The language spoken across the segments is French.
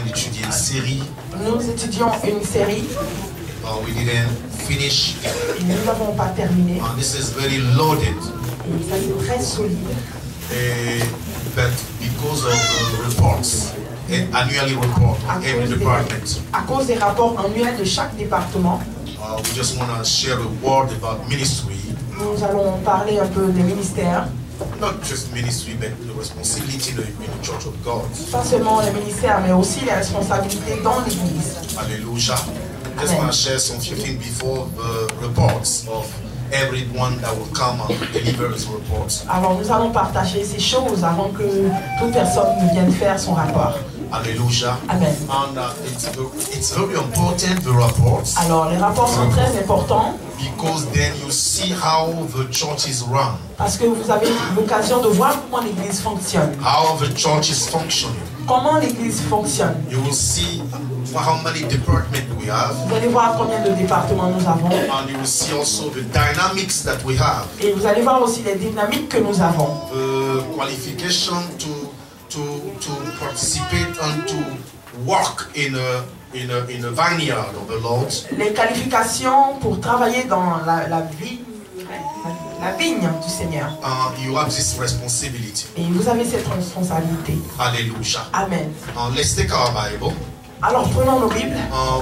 train d'étudier une série. Nous étudions une série. We didn't finish. Nous n'avons pas terminé. This is very loaded. Et ça c'est très solide. But because of the reports, annually report of every department. À cause des rapports annuels de chaque département. We just want to share a word about ministry. Nous allons parler un peu des ministères. Not just ministry, but the responsibility in the Church of God. Pas seulement les ministères, mais aussi les responsabilités dans l'Église. Hallelujah. I just want to share some few things before the reports of everyone that will come and deliver his reports. Alors nous allons partager ces choses avant que toute personne ne vienne faire son rapport. Hallelujah. Amen. And it's very important, the reports. Alors les rapports sont très importants. Because then you see how the church is run. Parce que vous avez l'occasion de voir comment l'Église fonctionne. How the church is functioning. Comment l'Église fonctionne. You will see how many departments we have. Vous allez voir combien de départements nous avons. And you will see also the dynamics that we have. Et vous allez voir aussi les dynamiques que nous avons. The qualification to participate and to work in a vineyard of the Lord. Les qualifications pour travailler dans la vigne du Seigneur. You have this responsibility. Et vous avez cette responsabilité. Hallelujah. Amen. Let's take our Bible. Alors prenons nos Bibles.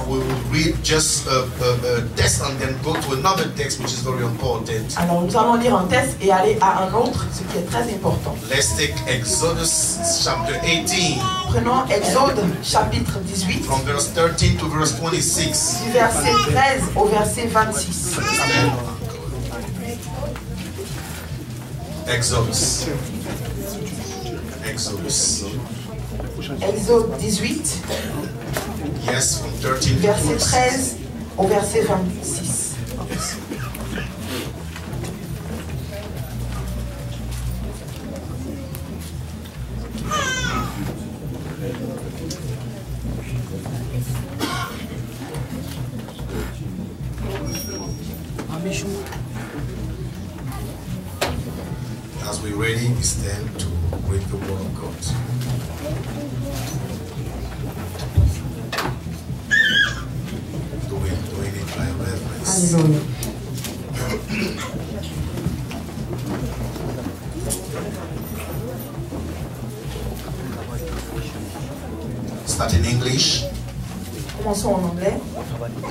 We will read just a text and then go to another text which is very important. Alors nous allons lire un texte et aller à un autre, ce qui est très important. Let's take Exodus chapter 18. Prenons Exode chapitre 18. From verse 13 to verse 26. Du verset 13 au verset 26. Amen. Exodus. Exode 18. Yes, from 13 to verset 13 au verset 26. Yes. As we ready, we stand to read the word of God. Doing it by reverence. Alléluia. Start in English. Commençons en anglais.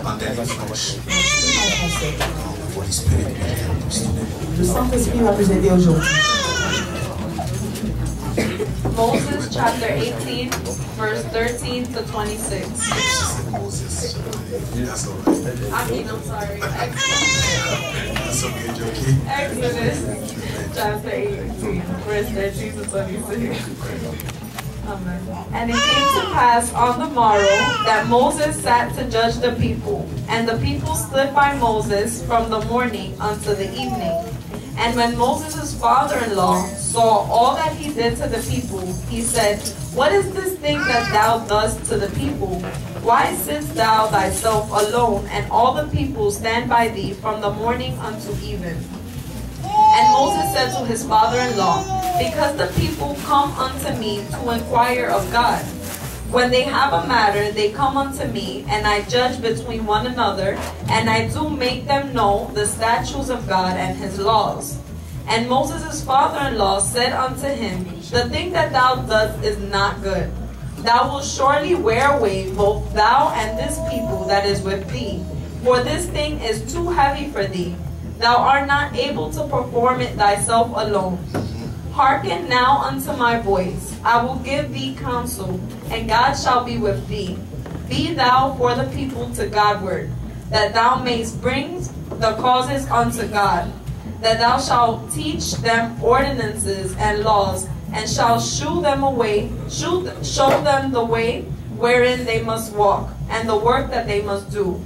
And then in French. En français. The Holy Spirit will help us today. Le Saint-Esprit va nous aider aujourd'hui. Moses chapter 18, verse 13 to 26. Moses. That's all right. I mean, I'm sorry. That's okay, Jackie. Exodus chapter 18, verse 13 to 26. Amen. And it came to pass on the morrow that Moses sat to judge the people, and the people stood by Moses from the morning until the evening. And when Moses' father-in-law saw all that he did to the people, he said, What is this thing that thou dost to the people? Why sitst thou thyself alone, and all the people stand by thee from the morning unto even? And Moses said to his father-in-law, Because the people come unto me to inquire of God. When they have a matter, they come unto me, and I judge between one another, and I do make them know the statutes of God and his laws. And Moses' father-in-law said unto him, The thing that thou dost is not good. Thou wilt surely wear away both thou and this people that is with thee. For this thing is too heavy for thee. Thou art not able to perform it thyself alone. Hearken now unto my voice. I will give thee counsel, and God shall be with thee. Be thou for the people to Godward, that thou mayst bring the causes unto God, that thou shalt teach them ordinances and laws, and shalt show them the way wherein they must walk, and the work that they must do.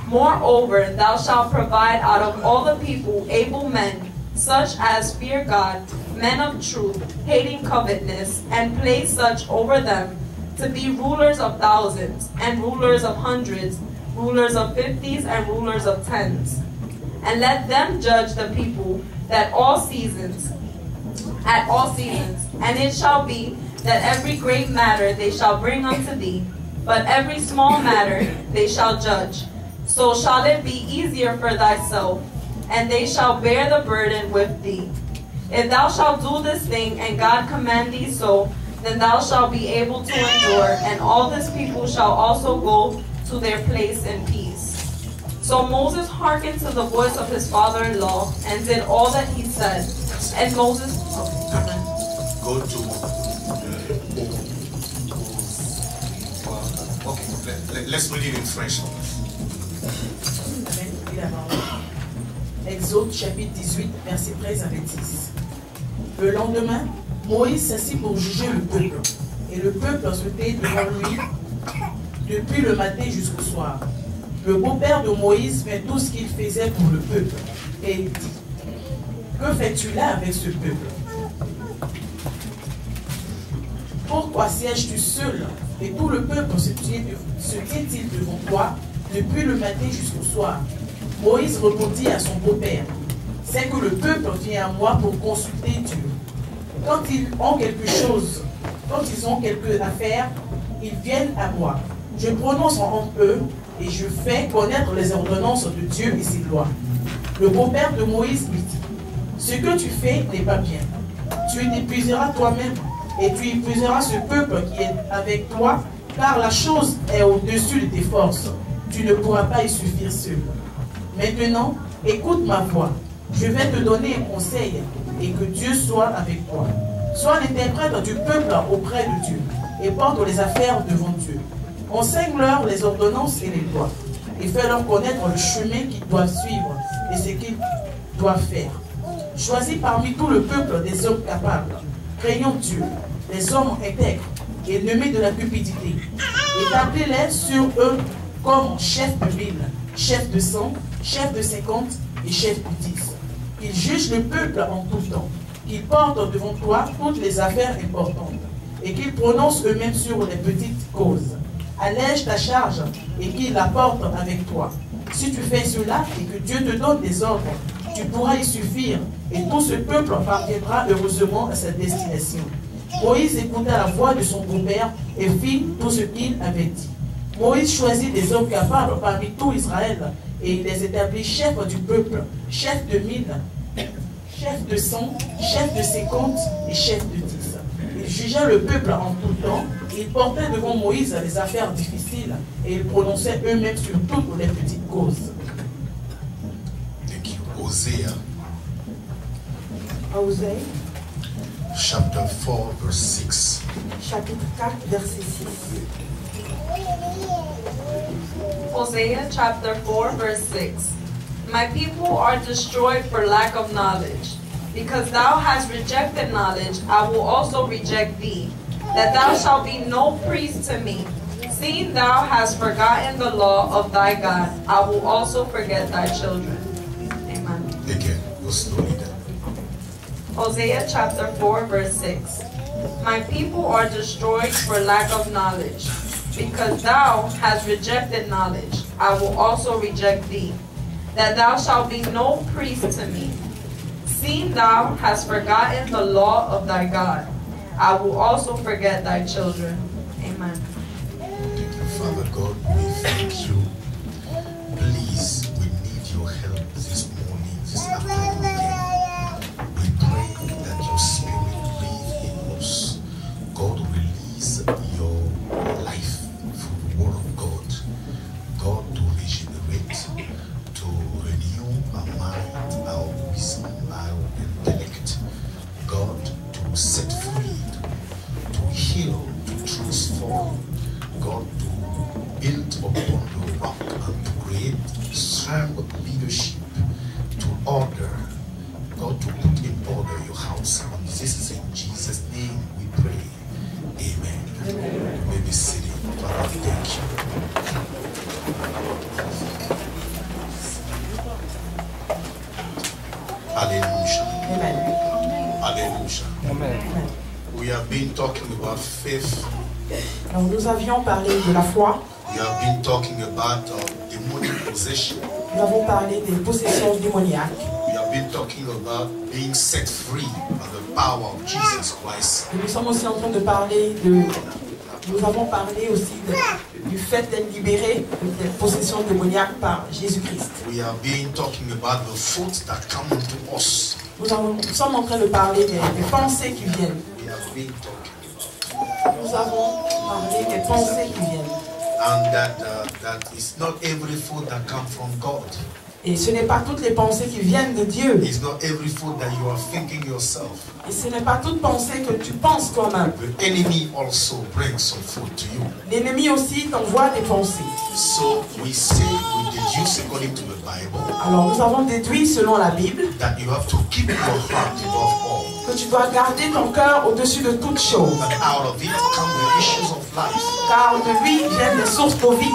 Moreover, thou shalt provide out of all the people able men, such as fear God, men of truth, hating covetousness, and place such over them to be rulers of thousands, and rulers of hundreds, rulers of 50s, and rulers of 10s. And let them judge the people at all seasons. And it shall be that every great matter they shall bring unto thee, but every small matter they shall judge. So shall it be easier for thyself, and they shall bear the burden with thee. If thou shalt do this thing, and God command thee so, then thou shalt be able to endure, and all this people shall also go to their place in peace. So Moses hearkened to the voice of his father-in-law, and did all that he said. And Moses... Go to... let's read it in French. Exode chapitre 18, versets 13 à 26. Le lendemain, Moïse s'assit pour juger le peuple. Et le peuple se tait devant lui depuis le matin jusqu'au soir. Le beau-père de Moïse fait tout ce qu'il faisait pour le peuple. Et il dit, que fais-tu là avec ce peuple? Pourquoi sièges-tu seul? Et tout le peuple se tient-il devant toi depuis le matin jusqu'au soir? Moïse répondit à son beau-père, c'est que le peuple vient à moi pour consulter Dieu. Quand ils ont quelque affaire, ils viennent à moi. Je prononce entre eux et je fais connaître les ordonnances de Dieu et ses lois. Le beau-père de Moïse lui dit, ce que tu fais n'est pas bien. Tu t'épuiseras toi-même et tu épuiseras ce peuple qui est avec toi, car la chose est au-dessus de tes forces. Tu ne pourras pas y suffire seul. Maintenant, écoute ma voix. Je vais te donner un conseil et que Dieu soit avec toi. Sois l'interprète du peuple auprès de Dieu et porte les affaires devant Dieu. Enseigne-leur les ordonnances et les lois et fais-leur connaître le chemin qu'ils doivent suivre et ce qu'ils doivent faire. Choisis parmi tout le peuple des hommes capables, craignant Dieu, des hommes intègres et ennemis de la cupidité. Établis-les sur eux comme chef de 1000, chef de 100, chef de 50 et chef de 10. Qu'ils jugent le peuple en tout temps, qu'ils portent devant toi toutes les affaires importantes et qu'ils prononcent eux-mêmes sur les petites causes. Allège ta charge et qu'ils la portent avec toi. Si tu fais cela et que Dieu te donne des ordres, tu pourras y suffire et tout ce peuple parviendra heureusement à sa destination. Moïse écouta la voix de son beau-père et fit tout ce qu'il avait dit. Moïse choisit des hommes capables parmi tout Israël et il les établit chefs du peuple, chefs de 1000, chefs de 100, chefs de 50 et chefs de 10. Il jugea le peuple en tout temps, il portait devant Moïse les affaires difficiles et ils prononçaient eux-mêmes sur toutes les petites causes. Hosea, Chapter 4, verse 6. Chapitre 4, verset 6. Hosea chapter 4, verse 6. My people are destroyed for lack of knowledge. Because thou hast rejected knowledge, I will also reject thee, that thou shalt be no priest to me. Seeing thou hast forgotten the law of thy God, I will also forget thy children. Amen. Again, go slowly down. Hosea chapter 4, verse 6. My people are destroyed for lack of knowledge. Because thou hast rejected knowledge, I will also reject thee, that thou shalt be no priest to me. Seeing thou hast forgotten the law of thy God, I will also forget thy children. Amen. Thank you, Father God. We thank you. Please, we need your help this morning, this afternoon. We pray that your spirit live in us. God, release your life through the word of God. God, to regenerate, to renew our mind, our wisdom, our intellect. God, to set free, to heal, to transform. God, to build upon the rock and to create strong leadership, to order. God, to put in order your house. And this is in Jesus' name we pray. Amen. Amen. You may be sitting. Father, thank you. Hallelujah. Amen. Hallelujah. Amen. We have been talking about faith. Donc nous avions parlé de la foi. We have been talking about demonic possession. Nous avons parlé des possessions démoniaques. We have been talking about being set free by the power of Jesus Christ. Et nous sommes aussi en train de parler de Nous avons parlé aussi du fait d'être libéré de possession démoniaque par Jésus-Christ. We have been talking about the thoughts that come into us. Nous sommes en train de parler des pensées qui viennent. We have been talking. Nous avons parlé des pensées qui viennent. And that is not every thought that comes from God. Et ce n'est pas toutes les pensées qui viennent de Dieu. It's not every thought that you are thinking yourself. Et ce n'est pas toute pensée que tu penses toi-même. The enemy also brings some thought to you. L'ennemi aussi t'envoie des pensées. So we deduce according to the Bible. Alors nous avons déduit selon la Bible That you have to keep your heart above all. que tu dois garder ton cœur au-dessus de toutes choses. But out of it come the issues of life. Car de lui viennent les sources de vie.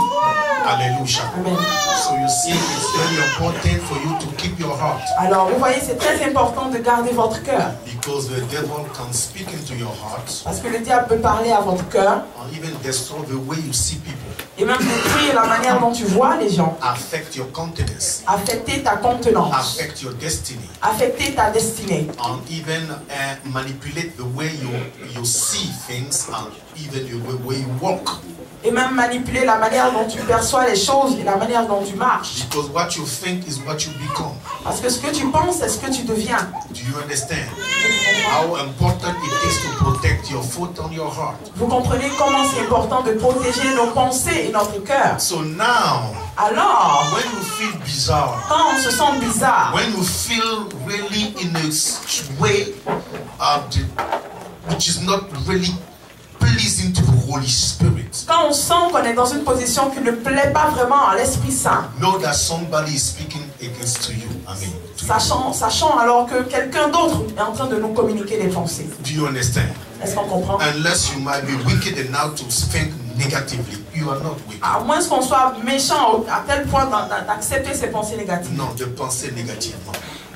Hallelujah. Amen. So you see, it's very important for you to keep your heart. Alors vous voyez, c'est très important de garder votre cœur. Because the devil can speak into your heart Parce que le diable peut parler à votre cœur and even destroy the way you see people. et même détruire la manière dont tu vois les gens. Affect your countenance. Affecter ta contenance. Affect your destiny. Affecter ta destinée. And even manipulate the way you see things and even the way you walk. Et même manipuler la manière dont tu perçois les choses et la manière dont tu marches. Because what you think is what you become. Parce que ce que tu penses, c'est ce que tu deviens. Do you understand how important it is to protect your foot on your heart? Vous comprenez comment c'est important de protéger nos pensées et notre cœur. So now, Alors, when you feel bizarre, quand on se sent bizarre, when you feel really in a way which is not really pleasing to the Holy Spirit, quand on sent qu'on est dans une position qui ne plaît pas vraiment à l'Esprit Saint, know that somebody is speaking against you. I mean, to you. sachant alors que quelqu'un d'autre est en train de nous communiquer des pensées. Do you understand? Est-ce qu'on comprend? Unless you might be wicked enough to think negatively, you are not wicked. À moins qu'on soit méchant à tel point d'accepter ces pensées négatives. Non, de penser négativement.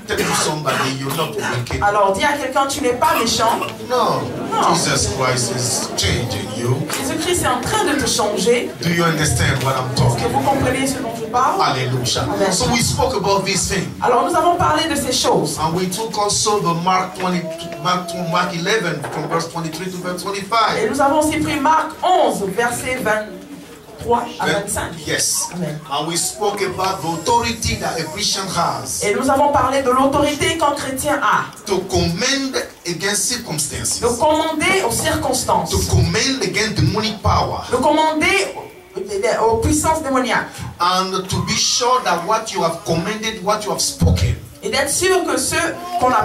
Tell somebody you're not wicked. Alors dis à quelqu'un, tu n'es pas méchant. No, No. Jesus Christ is changing you. Jésus-Christ est en train de te changer. Do you understand what I'm Est-ce talking que vous comprenez ce dont je parle? Hallelujah. Amen. So we spoke about this thing. Alors nous avons parlé de ces choses. And we took also the Mark 11 from verse 23 to verse 25. Et nous avons aussi pris Marc 11, verset 23 à 25. Yes. Amen. And we spoke about the authority that a Christian has Et nous avons parlé de l'autorité qu'un chrétien a. to commend against circumstances, De commander aux circonstances. to commend against demonic power, De commander aux puissances démoniaques. and to be sure that what you have commended, what you have spoken, Et d'être sûr que ce qu'on a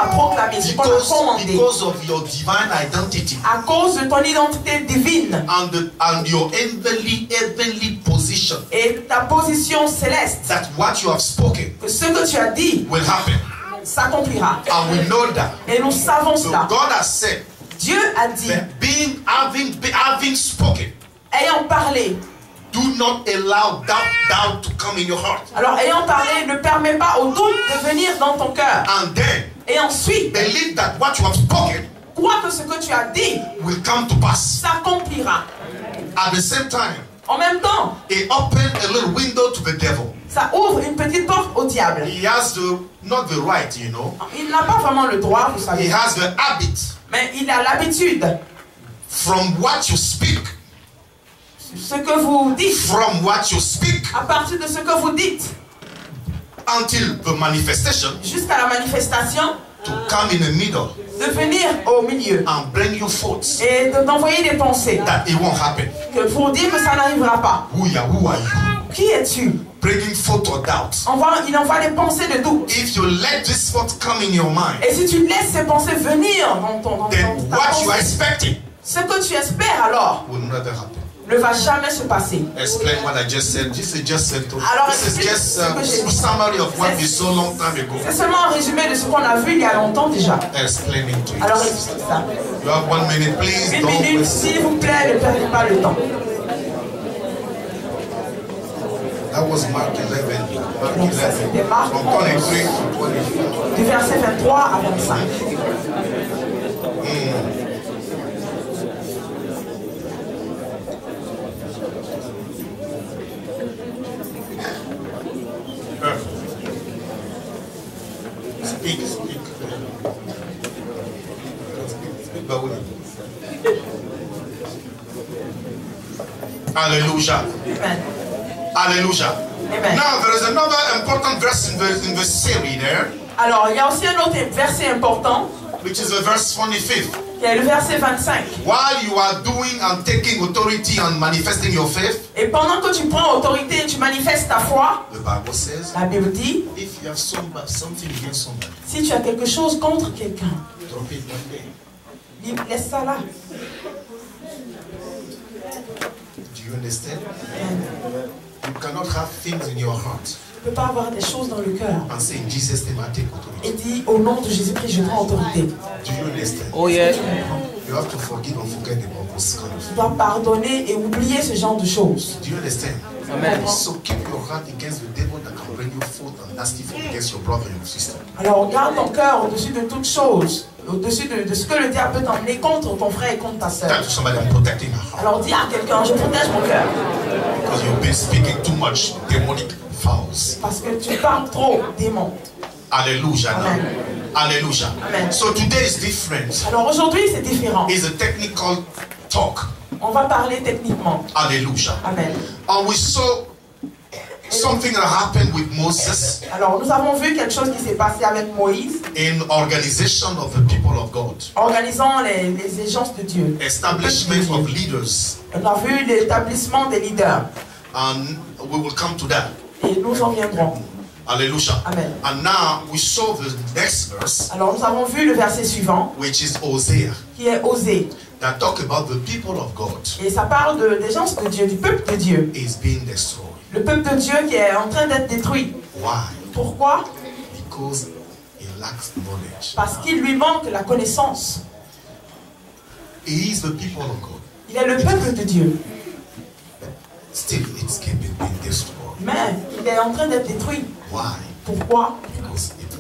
proclamé, ce qu'on a commandé, because of your divine identity à cause de ton identité divine and your heavenly position, et ta position céleste, that what you have spoken que ce que tu as dit will happen. s'accomplira. And we know that. Et nous savons So cela. God has said Dieu a dit, that having spoken, ayant parlé, do not allow doubt to come in your heart. alors ayant parlé, ne permet pas au doute de venir dans ton cœur. And then Et ensuite, believe that what you have spoken crois que ce que tu as dit will come to pass. s'accomplira. At the same time, En même temps, it opened a little window to the devil. ça ouvre une petite porte au diable. He has not the right, you know. Il n'a pas vraiment le droit, vous He savez, has the habit mais il a l'habitude. from what you speak, Ce que vous dites, from what you speak à partir de ce que vous dites, until the manifestation jusqu'à la manifestation, to come in the middle de venir au milieu and bring you thoughts et d'envoyer des pensées that it won't happen. que pour dire que ça n'arrivera pas. Who are you? Qui es-tu? Bringing thought or doubt. Il envoie des pensées de doute. If you let this thought come in your mind, Et si tu laisses ces pensées venir dans then ta what you are pensée, expecting ce que tu espères alors will never happen. ne va jamais se passer. Explain what I just said. This is just Alors, this is just a explique ce que j'ai dit. summary of what we saw long time ago. C'est seulement un résumé de ce qu'on a vu il y a longtemps déjà. Explaining to Alors you. explique ça. You have 1 minute, please. Une Don't minute, waste. s'il vous plaît, ne perdez pas le temps. That was Mark 11. Mark Donc ça 11. c'était Marc From 23 to 24. du verset 23 à 25. Speak. Speak, Bauli. Hallelujah. Amen. Hallelujah. Amen. Now there is another important verse in the series there, Alors, il y a aussi un autre verset important, which is the verse 25. qui est le verset 25. While you are doing and taking authority and manifesting your faith, Et pendant que tu prends autorité et tu manifestes ta foi, the Bible says, la Bible dit, if you have something against somebody, si tu as quelque chose contre quelqu'un, drop it one day. laisse ça là. Do you understand? You cannot have things in your heart Tu ne peux pas avoir des choses dans le cœur and say in Jesus' name I take authority. et dire au nom de Jésus-Christ, je prends autorité. Do you understand? Oh yeah. You have to forgive and forget about those kind of Tu things. dois pardonner et oublier ce genre de choses. Do you understand? Amen. So keep your heart against the devil that can bring you forth and nasty things against your brother and your sister. Alors garde ton cœur au-dessus de toutes choses, au-dessus de ce que le diable peut t'emmener contre ton frère et contre ta Tell soeur. to somebody I'm protecting my heart Alors dis à quelqu'un, je protège mon cœur. because you've been speaking too much demonic vows. Parce que tu parles trop, démon. Hallelujah. Now. Amen. Hallelujah. Amen. So today is different. Alors aujourd'hui, c'est différent. It's a technical talk. On va parler techniquement. Hallelujah. Amen. And we saw something that happened with Moses Alors nous avons vu quelque chose qui s'est passé avec Moïse, in organization of the people of God, organisant les agences de Dieu. establishment of leaders, On a vu l'établissement des leaders. and we will come to that. Et nous en viendrons. Hallelujah. Amen. And now we saw the next verse, Alors nous avons vu le verset suivant, which is Hosea, qui est Osée. that talk about the people of God Et ça parle des gens de Dieu, du peuple de Dieu. is being destroyed. Le peuple de Dieu qui est en train d'être détruit. Why? Pourquoi? Because he lacks knowledge. Parce qu'il lui manque la connaissance. He is the people of God. Il est le peuple de Dieu. Still, it's being destroyed. Mais il est en train d'être détruit. Why? Pourquoi? Because it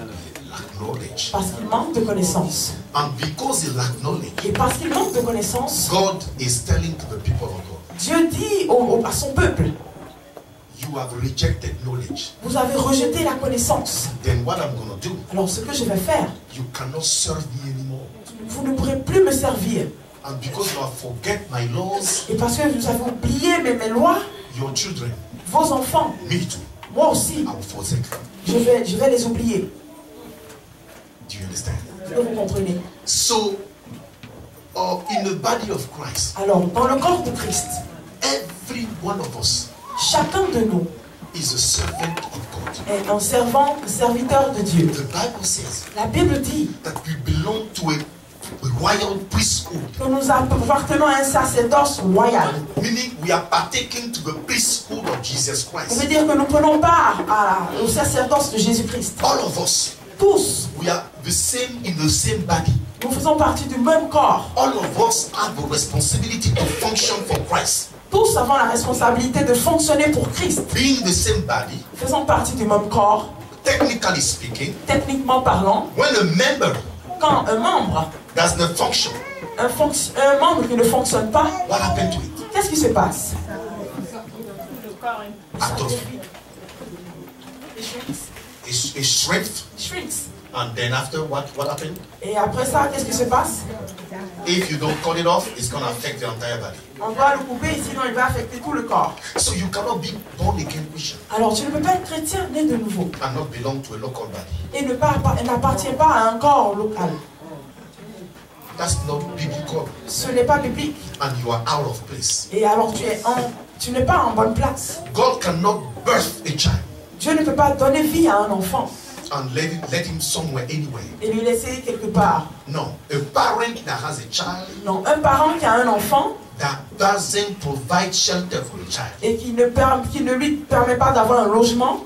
lack knowledge. Parce qu'il manque de connaissance. And because he lack knowledge, Et parce qu'il manque de connaissance, God is telling to the people of God, Dieu dit à son peuple, you have rejected knowledge. vous avez rejeté la connaissance. Then what I'm going to do, Alors ce que je vais faire, you cannot serve me anymore. vous ne pourrez plus me servir. And because you have forget my laws, Et parce que vous avez oublié mes lois, your children, vos enfants, me too, moi aussi, I will forsake them. je vais les oublier. Do you understand? Est-ce que vous comprenez? So, in the body of Christ, Alors, dans le corps de Christ, every one of us chacun de nous is a servant of God. est un servant, un serviteur de Dieu. The Bible says La Bible dit that we belong to a royal priesthood, que nous appartenons à un sacerdoce royal. meaning we are partaking to the priesthood of Jesus Ça Christ. veut dire que nous prenons part au sacerdoce de Jésus-Christ. All of us, Tous, we are the same in the same body. nous faisons partie du même corps. All of us have a responsibility to function for Christ. Tous avons la responsabilité de fonctionner pour Christ. Being the same body, Faisons partie du même corps. technically speaking, Techniquement parlant, when a member quand un membre, does not function, un membre qui ne fonctionne pas, what happened to it? qu'est-ce qui se passe? Atrophy. It shrinks, Shrinks. and then after what happened? Et après ça, qu'est-ce qui se passe? If you don't cut it off, it's going to affect the entire body. On doit le couper, sinon il va affecter tout le corps. So you cannot be born again Christian Alors tu ne peux pas être chrétien né de nouveau and not belong to a local body. et n'appartient pas à un corps local. That's not biblical, Ce n'est pas biblique. and you are out of place. Et alors tu n'es pas en bonne place. God cannot birth a child Dieu ne peut pas donner vie à un enfant and let him somewhere anywhere. et lui laisser quelque part. No, a parent that has a child Non, un parent qui a un enfant that doesn't provide shelter for the child, et qui ne lui permet pas d'avoir un logement,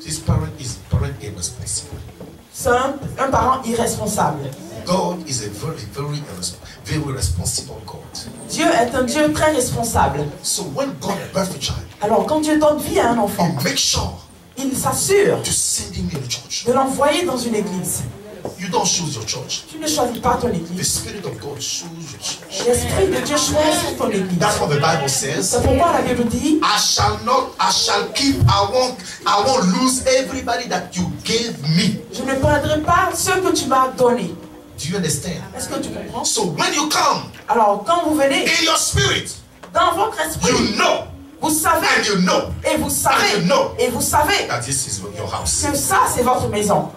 this parent is parent irresponsible. c'est un parent irresponsable. God is a very responsible God. Dieu est un Dieu très responsable. So when God births a child, Alors quand Dieu donne vie à un enfant, He makes sure il s'assure to send him in a church. de l'envoyer dans une église. You don't choose your church. Tu ne choisis pas ton The église. Spirit of God chooses your church. L'Esprit de Dieu choisit ton église. That's what the Bible says. C'est pourquoi la Bible dit, I won't lose everybody that you gave me. je ne perdrai pas ce que tu m'as donné. Do you understand? Est-ce que tu comprends? So when you come Alors quand vous venez in your spirit, Dans votre esprit, you know, vous savez, and you know, et vous savez, and you know et vous savez that this is your house. que ça, c'est votre maison.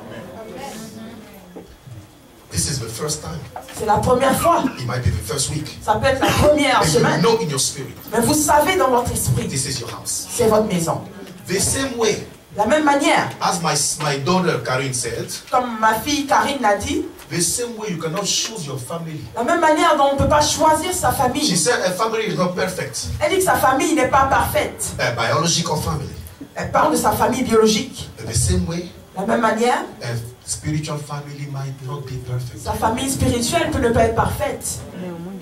This is the first time. C'est la première fois. It might be the first week. Ça peut être la première And you semaine. know in your spirit, Mais vous savez dans votre esprit, this is your house. c'est votre maison. The same way, De la même manière, as my daughter Karin said, comme ma fille Karine l'a dit, the same way you cannot choose your family. la même manière dont on ne peut pas choisir sa She famille. said a family is not perfect. Elle dit que sa famille n'est pas parfaite. A biological family. Elle parle de sa famille biologique. The same way, De la même manière, a spiritual family might not be perfect. sa famille spirituelle peut ne pas être parfaite.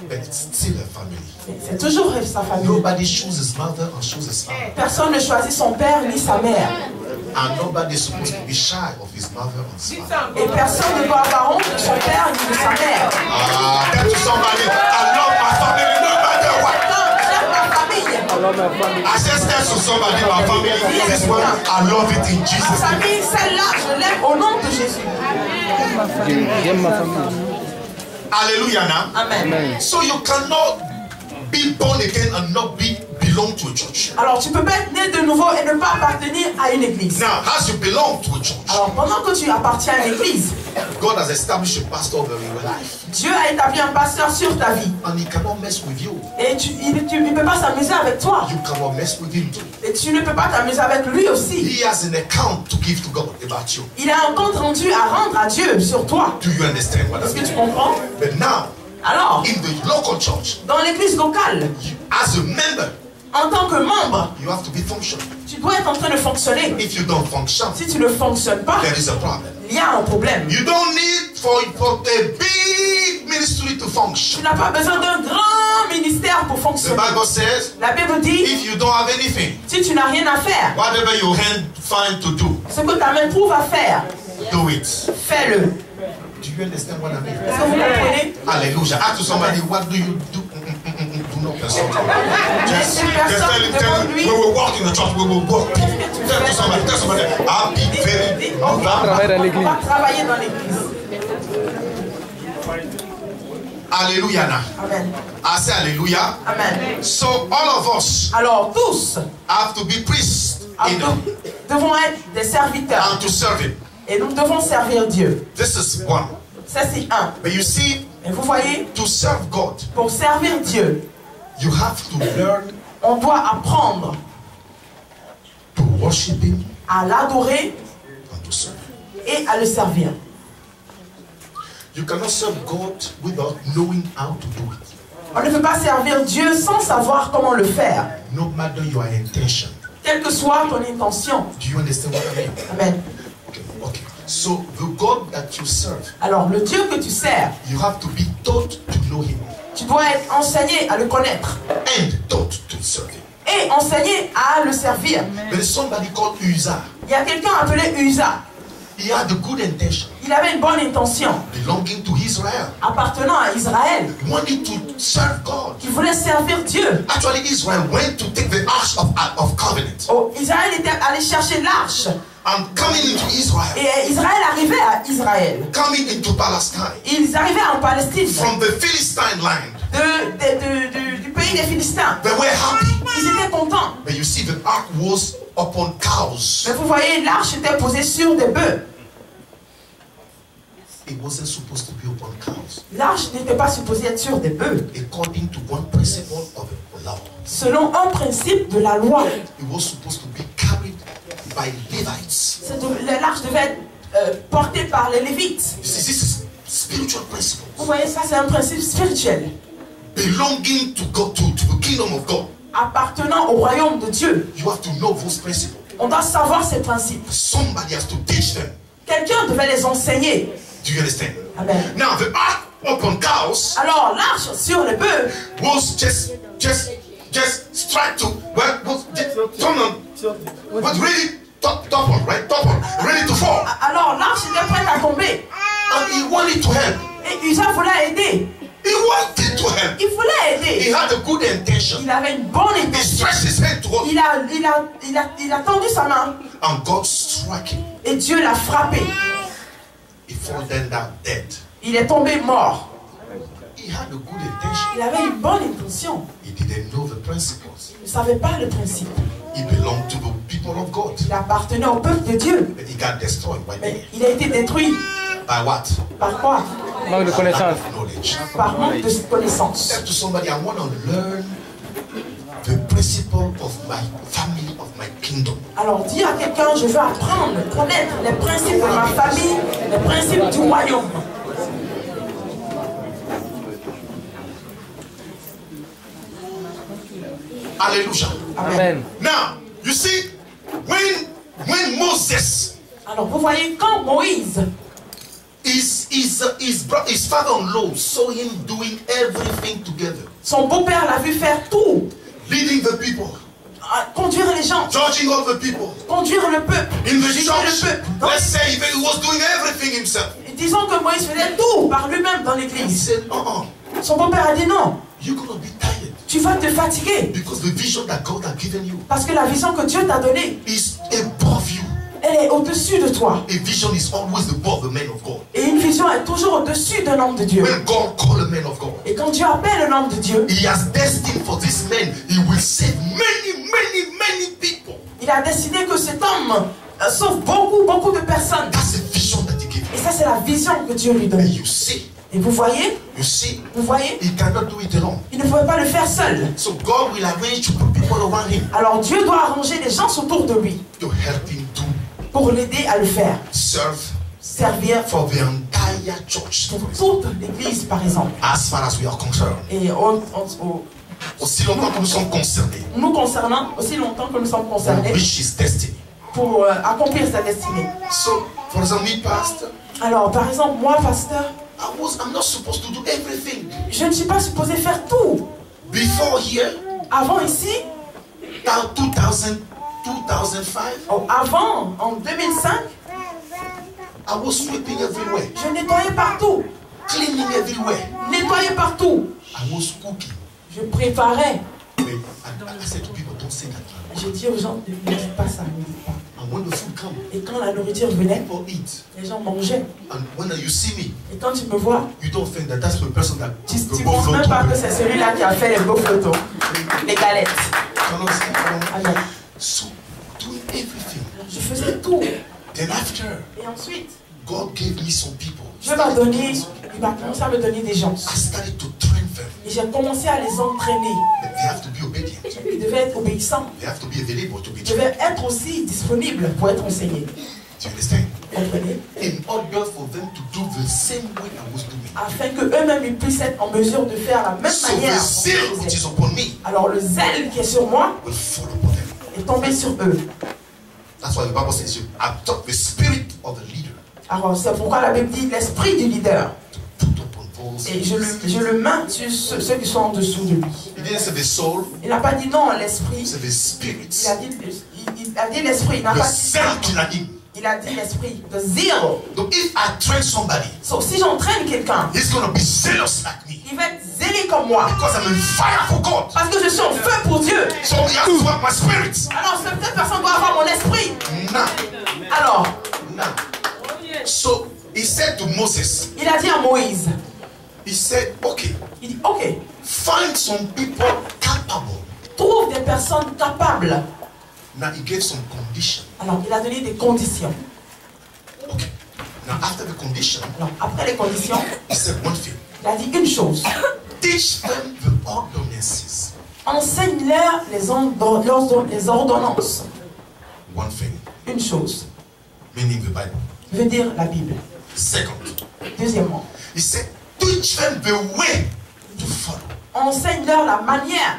But it's still a family. Mais c'est toujours sa famille. Nobody chooses mother or chooses father. Personne ne choisit son père ni sa mère. And nobody is supposed to be shy of his mother or his father. Et personne ne doit avoir honte de son père ni de sa mère. Tell to somebody, I love my family no matter what. J'aime ma famille. I just tell to somebody, my family, this one, I love it in Ma Jesus' name. famille, celle-là, je l'aime au nom de Jésus. J'aime ma famille. Hallelujah now. Amen. So you cannot be born again and not belong to a church. Alors, tu peux pas être né de nouveau et ne pas appartenir à une église. Now, as you belong to a church, Alors, pendant que tu appartiens à l'église, God has established a pastor over your life. Dieu a établi un pasteur sur ta vie. And he cannot mess with you. Et il ne peut pas s'amuser avec toi. You cannot mess with him too. Et tu ne peux pas t'amuser avec lui aussi. He has an account to give to God about you. Il a un compte rendu à rendre à Dieu sur toi. Do you understand what I Est-ce que mean? tu comprends? But now, Alors, in the local church, dans l'église locale, as a member, en tant que membre, you have to be functional. tu dois être en train de fonctionner. If you don't function, Si tu ne fonctionnes pas, there is a problem. il y a un problème. You don't need for a big ministry to function. Tu n'as pas besoin d'un grand ministère pour The fonctionner. Bible says, La Bible dit, if you don't have anything, si tu n'as rien à faire, whatever your hand find to do, ce que ta main trouve à faire, do it. fais-le. Do you understand what I mean? Est-ce que vous comprenez? Hallelujah. Ask somebody, what do you do? Do not consult. Just tell him, we will walk in the church, we will walk. Tell somebody, I'll be very. On va travailler dans l'église. Hallelujah now. Amen. I say hallelujah. Amen. So all of us Alors tous have to be priests in devons être des serviteurs and to serve him. et nous devons servir Dieu. This is one. Ça c'est un. But you see, Et vous voyez, to serve God, pour servir Dieu, you have to learn on doit apprendre to worship him à l'adorer and to serve him. et à le servir. You cannot serve God without knowing how to do it. On ne peut pas servir Dieu sans savoir comment le faire, No matter your intention. quelle que soit ton intention. Do you understand what I mean? Amen. Okay. So the God that you serve, Alors le Dieu que tu sers, you have to be taught to know him tu dois être enseigné à le connaître and taught to serve him. et enseigné à le servir. There is somebody called Uzzah. Il y a quelqu'un appelé Uzzah. He had a good intention, Il avait une bonne intention, belonging to Israel. appartenant à Israël, He wanted to serve God. qui voulait servir Dieu. Actually, Israel went to take the ark of covenant. Oh, Israël était allé chercher l'arche And coming into Israel, et Israël arrivait à Israël. coming into Palestine, Ils arrivaient en Palestine, from the Philistine land, du pays des Philistins. they were happy. Ils étaient contents. But you see, the ark was upon cows. Mais vous voyez, l'arche était posée sur des bœufs. It wasn't supposed to be upon cows. L'arche n'était pas supposée être sur des bœufs. According to one principle of the law, Selon un principe de la loi, it was supposed to be carried by Levites. l'arche devait être portée par les Lévites. You see, this is spiritual principle. Vous voyez, ça c'est un principe spirituel. Belonging to God, to the kingdom of God. Appartenant au royaume de Dieu. You have to know those principles. On doit savoir ces principes. Somebody has to teach them. Quelqu'un devait les enseigner. Do you understand? Amen. Now, the ark upon cows Alors, l'arche sur les bœufs was just strike to, well, was turn on, was really topple, right? Topple, ready to fall. Alors, l'arche était prête à tomber. And he wanted to help. Et Uzzah voulait aider. He wanted to help. Il voulait aider. He had a good intention. Il avait une bonne He intention. stretched his hand to hold. Il a tendu sa main. And God struck him. Et Dieu l'a frappé. He fell then down dead. Il est tombé mort. He he had a good intention. Il avait une bonne intention. He didn't know the principles. Il ne savait pas le principe. He belonged to the people of God. Il appartenait au peuple de Dieu. But he got destroyed. Why? Mais il a été détruit. By what? Par quoi? Manque de connaissances. Lack of knowledge. Par manque de connaissances. Tell to somebody, I want to learn the principle of my family, of my kingdom. Alors dis à quelqu'un, je veux apprendre, connaître les principes de ma famille, les principes du royaume. Hallelujah. Amen. Now, you see, when Moses, Alors vous voyez, quand Moïse, his father-in-law saw him doing everything together, son beau-père l'a vu faire tout, leading the people, conduire les gens, judging all the people, conduire le peuple, in the juger church, le peuple. let's say he was doing everything himself. Disons que Moïse faisait tout par lui-même dans He l'église. said, Son beau-père a dit non, you're going to be tired tu vas te fatiguer. because the vision that God has given you Parce que la vision que Dieu t'a donnée, is above you. elle est au-dessus de toi. A vision is always above the man of God. Et une vision est toujours au-dessus d'un homme de Dieu. When God call a man of God, Et quand Dieu appelle un homme de Dieu, He has destined for this man, He will save many people. il a décidé que cet homme sauve beaucoup de personnes. That's a vision that He gave Et you. ça, c'est la vision que Dieu lui And donne. you see, Et vous voyez, He cannot do it alone. il ne pouvait pas le faire seul. So God will arrange to put people around him Alors Dieu doit arranger les gens autour de lui to help him to pour l'aider à le faire. serve Servir for the entire church. pour toute l'église, par exemple. As far as we are concerned. Et Aussi longtemps que nous sommes concernés, nous concernant, aussi longtemps que nous sommes concernés, to reach his destiny. pour accomplir sa destinée. So, for example, me, pastor, Alors, par exemple, moi, pasteur, I'm not supposed to do everything. je ne suis pas supposé faire tout. Before here, Avant ici, 2005, avant, en 2005, I was sweeping everywhere, je nettoyais partout. cleaning everywhere. Nettoyais partout. I was cooking. Je préparais. But I said to people, don't say that. J'ai dit aux gens, ne dites pas ça, ne dites pas. And when the food comes, Et quand la nourriture venait, people eat. les gens mangeaient. And when you see me, Et quand tu me vois, you don't think that that's the person that tu ne penses même pas que c'est celui-là qui a fait les beaux photos, les galettes. Alors, So, doing everything. je faisais tout. Then after, Et ensuite, God gave me some people. Dieu m'a donné, il m'a commencé à me donner des gens. I started to train them. Et j'ai commencé à les entraîner. But they have to be obedient. Ils devaient être obéissants. They have to be available to be Ils trained. devaient être aussi disponibles pour être enseignés. Do you understand? Vous comprenez? In order for them to do the same way I was doing. Afin qu'eux-mêmes ils puissent être en mesure de faire la même So the manière. zeal which is upon me Alors le zèle qui est sur moi will fall upon them. est tombé sur eux. That's why the Bible says you have taught the spirit of the leader Alors c'est pourquoi la Bible dit l'esprit du leader. to put upon those. Et je le mets sur ceux qui sont en dessous de lui. He didn't say the soul, Il n'a pas dit non l'esprit. he said the spirit. Il a dit l'esprit. Il n'a The pas dit zeal qu'il a dit. il a dit l'esprit. The zeal. So if I train somebody, So, si j'entraîne quelqu'un, he's going to be zealous like me. il va être zélé comme moi. Because I'm on fire for God. Parce que je suis en feu pour Dieu. So he has to have my spirit. Alors cette personne doit avoir mon esprit. Now, Alors, now. So he said to Moses, il a dit à Moïse, he said, okay, il dit ok, find some people capable. trouve des personnes capables. Now he gave some condition. Alors il a donné des conditions. Okay. Now after the condition, Alors après les conditions, he said one thing. il a dit une chose. Teach them the ordinances. Enseigne-leur les ordonnances. One thing. Une chose. Meaning the Bible. Veut dire la Bible. Second, Deuxièmement, he said, teach them the way to follow. enseigne-leur la manière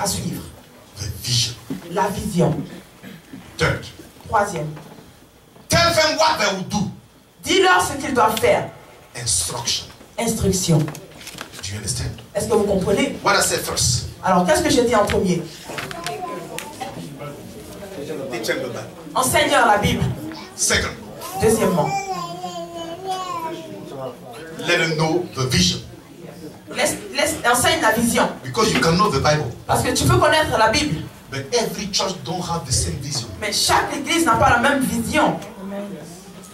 à suivre. The vision. La vision. Third, Troisième, tell them what they will do. dis-leur ce qu'ils doivent faire. Instruction. Instruction. Do you understand? Est-ce que vous comprenez? What I said first. Alors qu'est-ce que j'ai dit en premier? Teach them the Bible. Enseigne-leur la Bible. Second, Deuxièmement, let them know the vision. enseigne la vision. Because you can know the Bible, Parce que tu peux connaître la Bible, but every church don't have the same vision. mais chaque église n'a pas la même vision.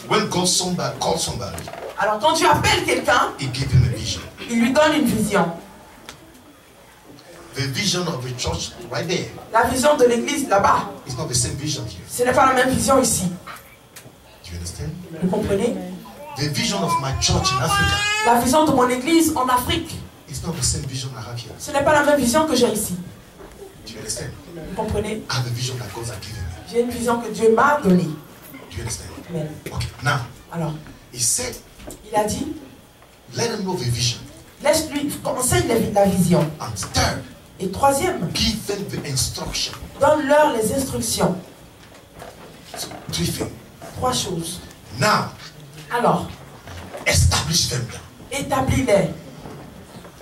When God called somebody, Alors quand tu appelles quelqu'un, he gave him a vision. Il lui donne une vision. The vision of the church right there. La vision de l'église là-bas. It's not the same vision here. Ce n'est pas la même vision ici. Do you understand? Vous comprenez? The vision of my church in Africa. La vision de mon église en Afrique. It's not the same vision I have here. Ce n'est pas la même vision que j'ai ici. Do you understand? Vous comprenez? I have a vision that God has given me. J'ai une vision que Dieu m'a donnée. Do you understand? Amen. Okay. Now, Alors, he said, il a dit, let him know the vision. laisse-lui, enseigne la vision. And third, Et troisième, give them the instruction. donne-leur les instructions. So, three things. Trois choses. Now, Alors, establish them. établis-les.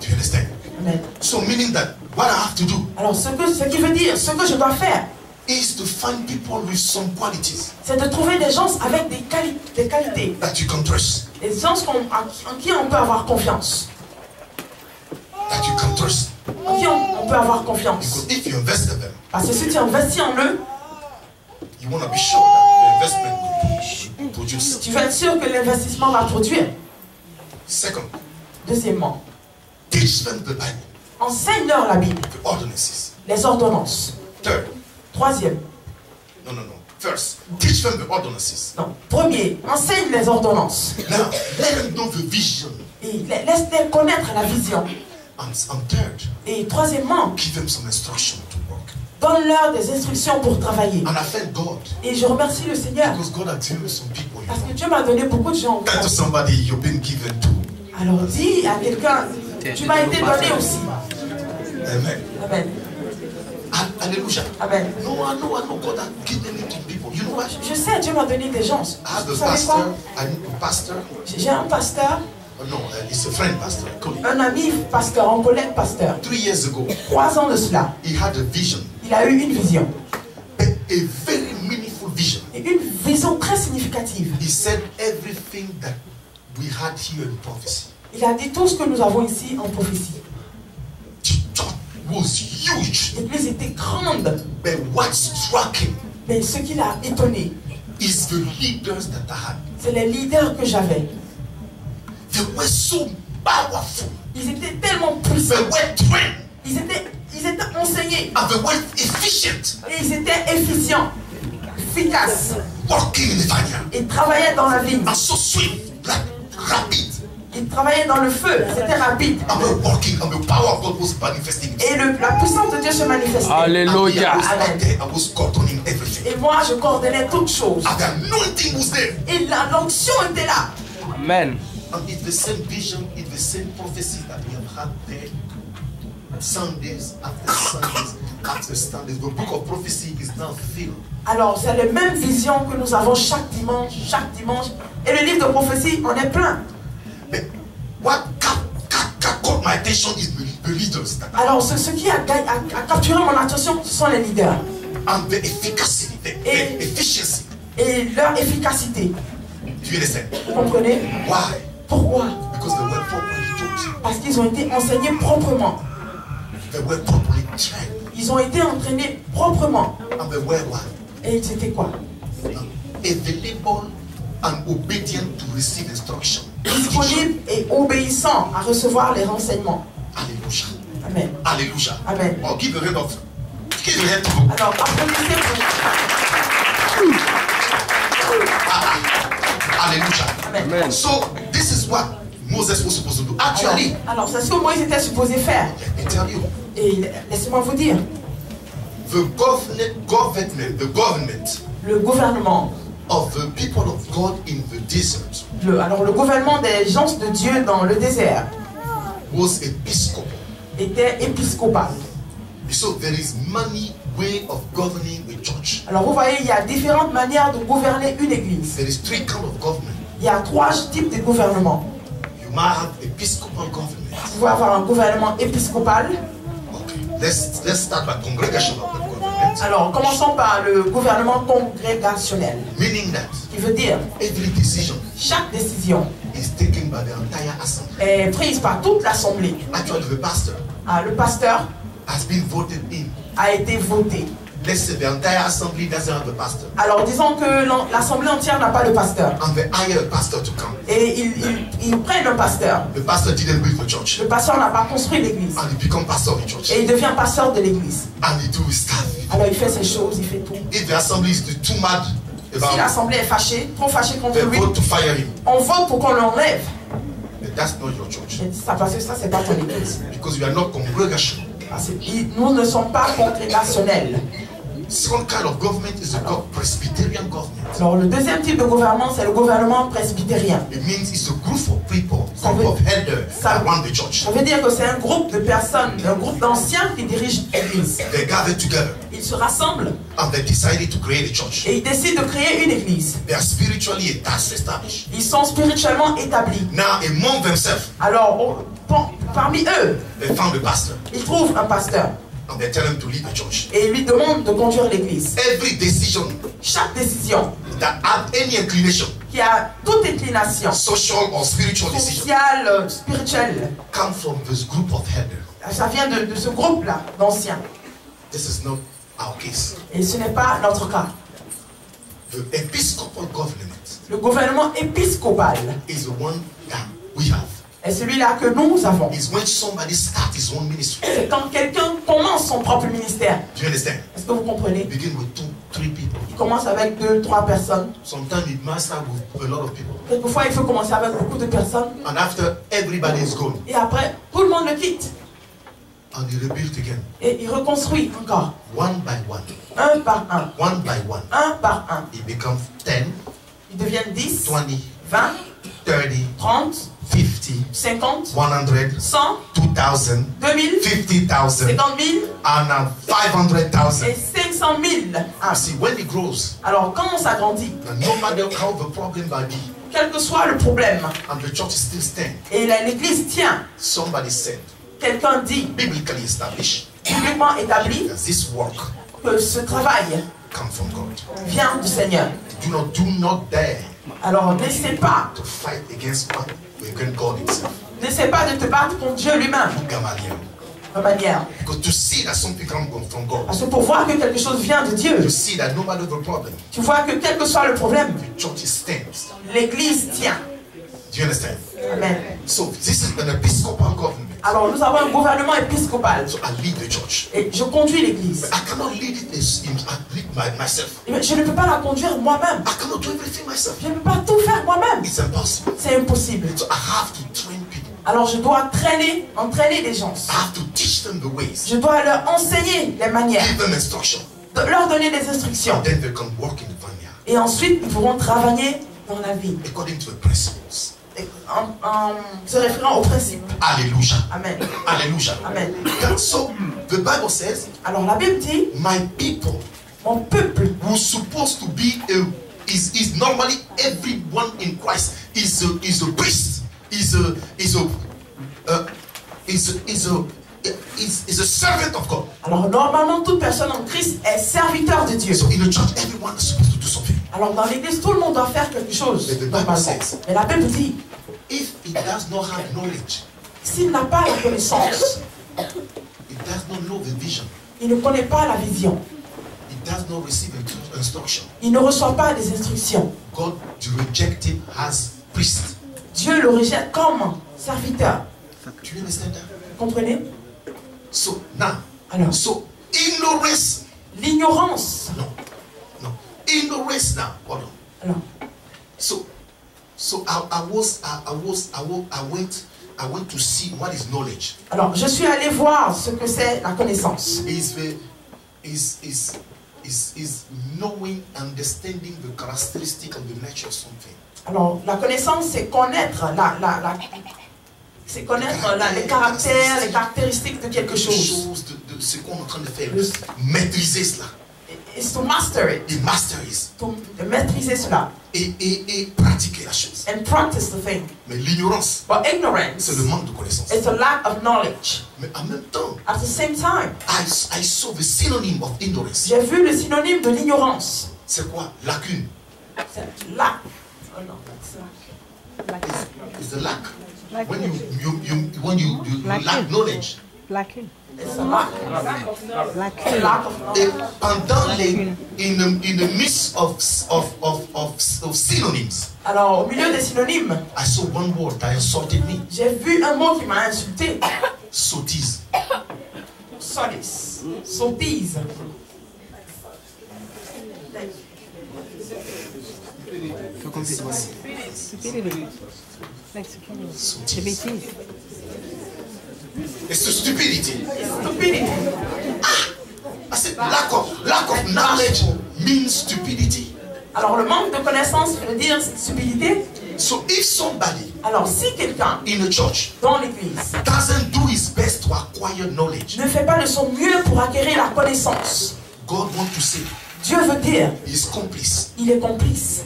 Do you understand? Amen. So, meaning that what I have to do Alors, ce qui veut dire, ce que je dois faire, is to find people with some qualities c'est de trouver des gens avec des qualités. that you can trust. Des gens en qui on peut avoir confiance. That you can trust. En qui on peut avoir confiance. Because if you invest in them, Parce que si tu investis en eux, you want to be sure that the investment will produce. tu vas être sûr que l'investissement va produire. Second, Deuxièmement, teach them the Bible, enseigne-leur la Bible, the ordinances. les ordonnances. Third, Troisième, no. First, teach them the ordinances. non, premier, enseigne les ordonnances. Now, let them know the vision. Et laisse-les connaître la vision. And third, Et troisièmement, give them some instruction to work. donne-leur des instructions pour travailler. And I thank God Et je remercie le Seigneur. because God has given some people. Parce que Dieu m'a donné beaucoup de gens. Tell to somebody you've been given to. Alors dis à quelqu'un, tu m'as été donné aussi. Amen. Amen. Hallelujah. Amen. No, I know God has given it to people. You know what? Je sais, Dieu m'a donné des gens. I have Vous a savez quoi? pastor. I need a pastor. J'ai un pasteur, Oh, no, it's a friend pastor. I call him. un ami pasteur, un collègue pasteur. 3 years ago, 3 ans de cela, he had a vision, il a eu une vision. a very meaningful vision. Et une vision très significative. He said everything that we had here in prophecy. Il a dit tout ce que nous avons ici en prophétie. The church was huge, L'église était grande, but what struck him mais ce qui l'a étonné, is the leaders that I had. c'est les leaders que j'avais. They were so powerful. Ils étaient tellement They puissants. were trained Ils étaient enseignés. and they were efficient, Et ils étaient efficients, efficaces. working in the vineyard. Ils travaillaient dans la vigne. And so swift, like rapid. Ils travaillaient dans le feu. C'était rapide. And they were working, and the power of God was manifesting. Et la puissance de Dieu se manifestait. Alléluia. I was Amen. out there, I was coordinating everything. Et moi, je coordonnais toutes choses. And the anointing was there. Et l'onction était là. Amen. And it's the same vision, it's the same prophecy that we have had there. Sundays after Sundays after Sundays. The book of prophecy is now filled. Alors, c'est la même vision que nous avons chaque dimanche. Et le livre de prophétie en est plein. But what caught my attention is the leaders that Alors, ce qui a capturé mon attention, ce sont les leaders. and the efficacy, the efficiency. Et leur efficacité. Do you understand? Vous comprenez? Why? Pourquoi? Because they were properly taught. Parce qu'ils ont été enseignés proprement. They were properly trained. Ils ont été entraînés proprement. And they were what? Et ils étaient quoi? Available and obedient to receive instruction. Disponibles et obéissants à recevoir les renseignements. Hallelujah. Amen. Hallelujah. Amen. Oh, give a hand of. Give a hand to God. Alors, applaudissez pour... Hallelujah. Amen. So this is what Moses was supposed to do. Actually, Alors, c'est ce que Moïse était supposé faire. let me tell you, Et laissez-moi vous dire, the government le gouvernement, of the people of God in the desert le gouvernement des gens de Dieu dans le désert was episcopal. était épiscopal. So there is many way of governing a church. Alors vous voyez, il y a différentes manières de gouverner une église. There is 3 kinds of government. Il y a 3 types de gouvernement. You might have episcopal government. Vous pouvez avoir un gouvernement épiscopal. Okay, let's start by congregational government. Alors commençons par le gouvernement congrégationnel, Meaning that qui veut dire every decision chaque décision is taken by the entire assembly. est prise par toute l'assemblée. Actually, the pastor Ah, le pasteur has been voted in. a été voté. let's say the entire assembly doesn't have a pastor, Alors disons que l'assemblée entière n'a pas de pasteur. and they hire a pastor to come. Et ils prennent un pasteur. The pastor didn't build the church, Le pasteur n'a pas construit l'église. and he become pastor of the church, Et il devient pasteur de l'église. and he do his stuff. Alors il fait ses choses, il fait tout. If the assembly is too mad Si about, l'assemblée est fâchée, trop fâchée contre they lui, vote to fire him. on vote pour qu'on l'enlève. But that's not your church, Mais ça, parce que ça, c'est pas ton église. because you are not congregation. Parce que nous ne sommes pas congrégationnels. Second kind of government is a Presbyterian government. Alors le deuxième type de gouvernement, c'est le gouvernement presbytérien. It means it's a group of people, Ça veut- group of elders that run the church. Ça veut dire que c'est un groupe de personnes, un groupe d'anciens qui dirigent l'église. They gather together Ils se rassemblent and they decided to create a church. et ils décident de créer une église. They are spiritually established. Ils sont spirituellement établis. Now, among themselves, Alors, parmi eux, they found a pastor ils trouvent un pasteur and they tell him to lead the church. et ils lui demandent de conduire l'église. Every decision Chaque décision that had any inclination, qui a toute inclination social or spiritual decision, sociale, spirituelle, come from this group of elders. ça vient de ce groupe-là d'anciens. This is not our case. Et ce n'est pas notre cas. The episcopal government Le gouvernement épiscopal is the one that we have. est celui-là que nous avons. It's when somebody starts his own ministry. C'est quand quelqu'un commence son propre ministère. Do you understand? Est-ce que vous comprenez? Begin with 2, 3 people. Il commence avec 2, 3 personnes. Sometimes it must start with a lot of people. Quelquefois, il faut commencer avec beaucoup de personnes. And after everybody is gone, Et après, tout le monde le quitte. and he rebuilt again. Et il reconstruit encore. One by one. Un par un. One by one. Un par un. It becomes 10, Ils deviennent 10, 20, 20, 30, 30, 50, 50, 100, 100, 2000, 2000, 50,000, 50 000 and et 500,000. 500 000. Ah, See, when it grows, alors, quand ça grandit, and no matter how the problem might be, quel que soit le problème, and the church is still standing, et l'église tient, somebody said, quelqu'un dit, biblically established, publiquement établi, that this work que ce travail comes from God. vient du Seigneur. Do not dare Alors, n'essaie pas, to fight against God himself. n'essaie pas de te battre contre Dieu lui-même, Gamaliel. de manière. Because to see that something comes from God, Parce que pour voir que quelque chose vient de Dieu, to see that no matter the problem, tu vois que quel que soit le problème, the church stands. l'église tient. Do you understand? Amen. So this is an episcopal government. Alors, nous avons un gouvernement épiscopal. So I lead the church. Et je conduis l'église. But I cannot lead it myself. Je ne peux pas la conduire moi-même. I cannot do everything myself. Je ne peux pas tout faire moi-même. It's impossible. C'est impossible. So I have to train people. Alors, je dois entraîner les gens. I have to teach them the ways. Je dois leur enseigner les manières, Give them instruction. leur donner des instructions. And then they can work in the vineyard Et ensuite, ils pourront travailler dans la vie. according to the principles. En se référant aux principes. Hallelujah. Amen. Hallelujah. Amen. So the Bible says, Alors, la Bible dit, my people mon peuple, who's supposed to be is normally everyone in Christ is a priest, is a servant of God. alors normalement, toute personne en Christ est serviteur de Dieu. So in the church, everyone is supposed to do something. Alors, dans l'église, tout le monde doit faire quelque chose. Mais the Bible normalement. says- Mais la Bible dit, If it does not have knowledge, s'il n'a pas la connaissance, it does not know the vision, il ne connaît pas la vision, it does not receive instruction, il ne reçoit pas des instructions. God reject him as priest. Dieu le rejette comme serviteur. Do you understand that? Vous comprenez? So now, Alors, so ignorance, l'ignorance. no, ignorance now. Hold on. Alors, So I went to see what is knowledge. alors, je suis allé voir ce que c'est la connaissance. Is knowing, understanding the characteristic of the nature of something. Alors, la connaissance, c'est connaître c'est connaître les caractères, les caractéristiques de quelque chose. De ce qu'on est en train de faire. Le- Maîtriser cela. It's to master it. Et master it. De maîtriser cela. Et pratiquer la chose. And practice the thing. Mais l'ignorance, But ignorance c'est le manque de connaissance. is a lack of knowledge. Mais en même temps, At the same time, I saw the synonym of ignorance. j'ai vu le synonyme de l'ignorance. C'est quoi? Lacune. C'est lack. Oh non, It's the lack. When you lack knowledge. Lacking. It's a lack. Lack of Et knowledge. pendant in the midst of synonyms, Alors, au milieu des synonymes, I saw one word that insulted me. j'ai vu un mot qui m'a insulté. Sottise. Solis. Sottise. Sottise. It's the stupidity. Stupidity. I said lack of knowledge means stupidity. Alors, le manque de connaissance veut dire stupidité. So if somebody Alors, si quelqu'un in a church dans l'église doesn't do his best to acquire knowledge, ne fait pas de son mieux pour acquérir la connaissance, God wants to say Dieu veut dire, he's complice. il est complice.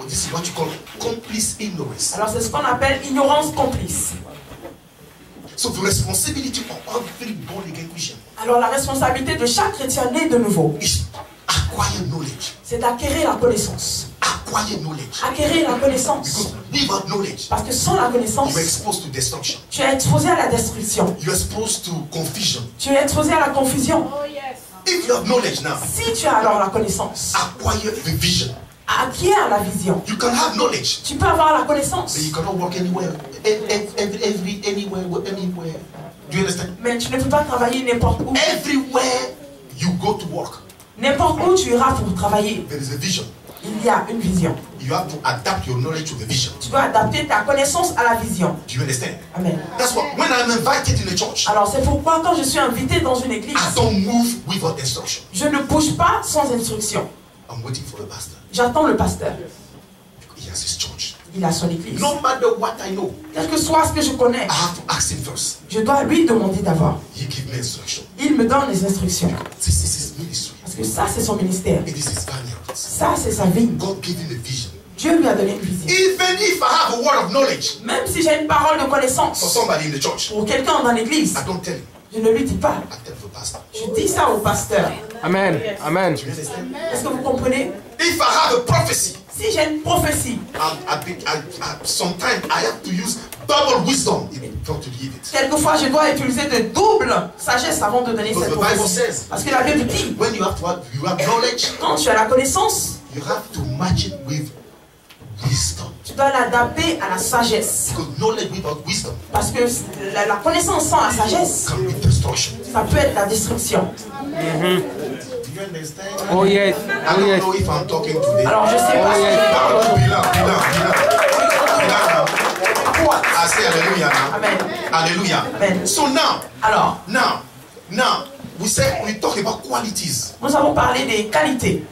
This is what you call complice ignorance. Alors, c'est ce qu'on appelle ignorance complice. So the responsibility of every born again Christian Alors, la responsabilité de chaque chrétien né de nouveau, is acquire knowledge. c'est d'acquérir la connaissance. Acquire knowledge. Acquérir la connaissance. Because without knowledge, Parce que sans la connaissance, you are exposed to destruction. tu es exposé à la destruction. You are exposed to confusion. Tu es exposé à la confusion. If you have knowledge now, Si tu as alors la connaissance, acquire the vision. acquiert la vision. You can have knowledge, Tu peux avoir la connaissance, but you cannot walk anywhere. Anywhere. Do you understand? mais tu ne peux pas travailler n'importe où. Everywhere you go to work, N'importe où tu iras pour travailler, there is a vision. il y a une vision. You have to adapt your knowledge to the vision. Tu dois adapter ta connaissance à la vision. Do you understand? Amen. That's why when I'm invited in a church, Alors c'est pourquoi quand je suis invité dans une église, I don't move without instruction. je ne bouge pas sans instruction. I'm waiting for the pastor. J'attends le pasteur. He has his church. Il a son église. No matter what I know, Quel que soit ce que je connais, I have to ask him first. je dois lui demander d'abord. He give me instruction. Il me donne les instructions. This is his ministry. Parce que ça, c'est son ministère. It is his vineyard. Ça, c'est sa vie. God gave him a vision. Dieu lui a donné une vision. Even if I have a word of knowledge Même si j'ai une parole de for connaissance somebody in the church, pour quelqu'un dans l'église, I don't tell him. je ne lui dis pas. I tell the pastor. Je dis ça au pasteur. Amen. Amen. Do you understand? Est-ce que vous comprenez? If I have a prophecy, Si j'ai une prophétie, sometimes I have to use double wisdom in order to give it. quelquefois je dois utiliser de double sagesse avant de donner Because cette the Bible prophétie. says, Parce que la Bible dit, when you have knowledge, quand tu as la connaissance, you have to match it with wisdom. tu dois l'adapter à la sagesse. Because knowledge without wisdom Parce que la connaissance sans la sagesse, can be destruction. ça peut être la destruction. Do you understand? Oh yes. I Oh don't yes. know if I'm talking today. Alors je sais pas Oh, si yes. je parle aujourd'hui. Quoi? I say hallelujah now. Amen. Hallelujah. Amen. So now, Alors, we talk about qualities nous avons parlé des qualités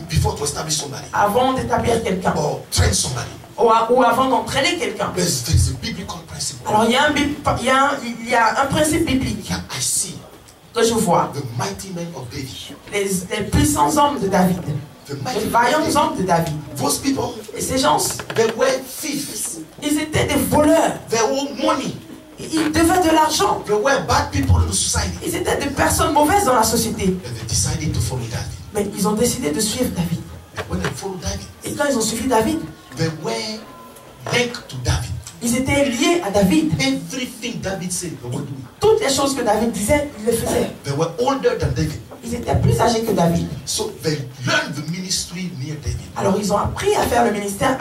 before to establish somebody avant d'établir quelqu'un or train somebody. ou avant d'entraîner quelqu'un. There's a biblical principle. Alors il y a un principe biblique That I see que je vois. the mighty men of David. Les puissants hommes de David, The les mighty men vaillants of David. hommes de David. Those people, Et ces gens, they were thieves. ils étaient des voleurs. They owed money. Ils devaient de l'argent. They were bad people in the society. Ils étaient des personnes mauvaises dans la société. And they decided to follow David. Mais ils ont décidé de suivre David. When they followed David, Et quand ils ont suivi David, they were linked to David. ils étaient liés à David. Everything David said, they were doing. Toutes les choses que David disait, ils les faisaient. They were older than David. Ils étaient plus âgés que David. So they learned the ministry near David. Alors ils ont appris à faire le ministère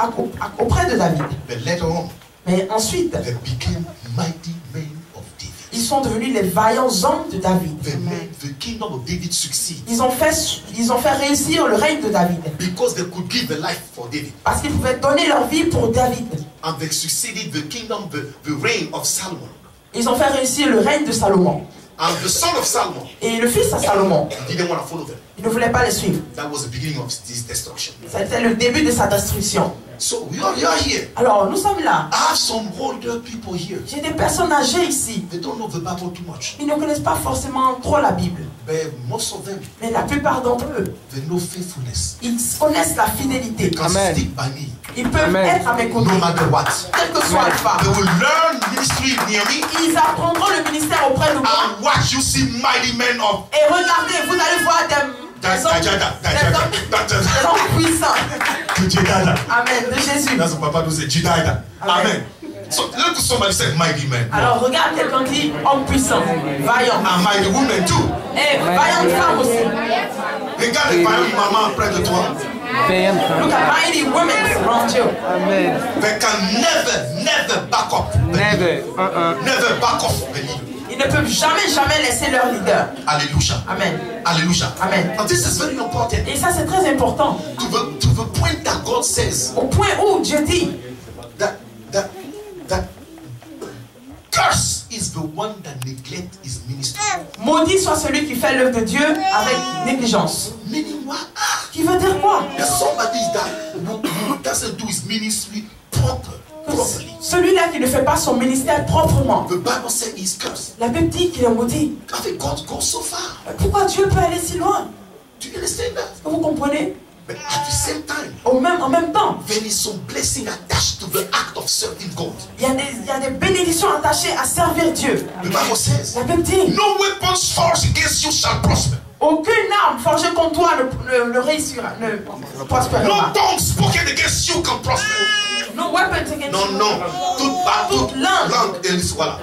auprès de David. But later on, Mais ensuite, they became mighty men of David. ils sont devenus les vaillants hommes de David. They made the kingdom of David succeed Ils ont fait réussir le règne de David. because they could give the life for David. Parce qu'ils pouvaient donner leur vie pour David. And they succeeded the kingdom, the reign of Solomon. Ils ont fait réussir le règne de Salomon. And the son of Solomon, Et le fils à Salomon, he didn't want to follow them. il ne voulait pas les suivre. That was the beginning of this destruction. C'était le début de sa destruction. So we are here. Alors nous sommes là. I have some older people here. J'ai des personnes âgées ici. They don't know the Bible too much. Ils ne connaissent pas forcément trop la Bible. But most of them, Mais la plupart d'entre eux, they know faithfulness. ils connaissent la fidélité. They can Amen. stick by me Ils peuvent Amen. être à mes côtés. no matter what. Quel que soit le phare. They will learn ministry near me Ils apprendront le ministère auprès de moi. and watch you see mighty men of Et regardez, vous allez voir des hommes puissants. Amen. De Jésus. That's what Papa do say, Jidada. Amen. Amen. So look at somebody say mighty man. Alors regarde quelqu'un dit homme puissant, vaillant. And mighty woman too. Et vaillante femme aussi. Regarde les vaillantes mamans près de toi. Look at mighty women around you. Amen. They can never back up. Never. Never back off the leader. Ils ne peuvent jamais laisser leur leader. Alléluia. Amen. Alléluia. Amen. And this is very important. Et ça c'est très important. To the point that God says Au point où Dieu dit that curse is the one that neglects his ministry. maudit soit celui qui fait l'œuvre de Dieu avec négligence. Meaning what? Qui veut dire quoi? There's somebody who doesn't do his ministry properly. Celui-là qui ne fait pas son ministère proprement. The Bible says he's cursed. La Bible dit qu'il est maudit. I think God goes so far. Pourquoi Dieu peut aller si loin? Do you understand that? Vous comprenez? But at the same time, En même temps, there is some blessing attached to the act of serving God. il y a des bénédictions attachées à servir Dieu. The Bible says, La Bible dit no weapons forged against you shall prosper. aucune arme forgée contre toi ne réussira, ne prospérera No pas. tongue spoken against you can prosper. No weapons against Non, you. non. Toute langue, voilà.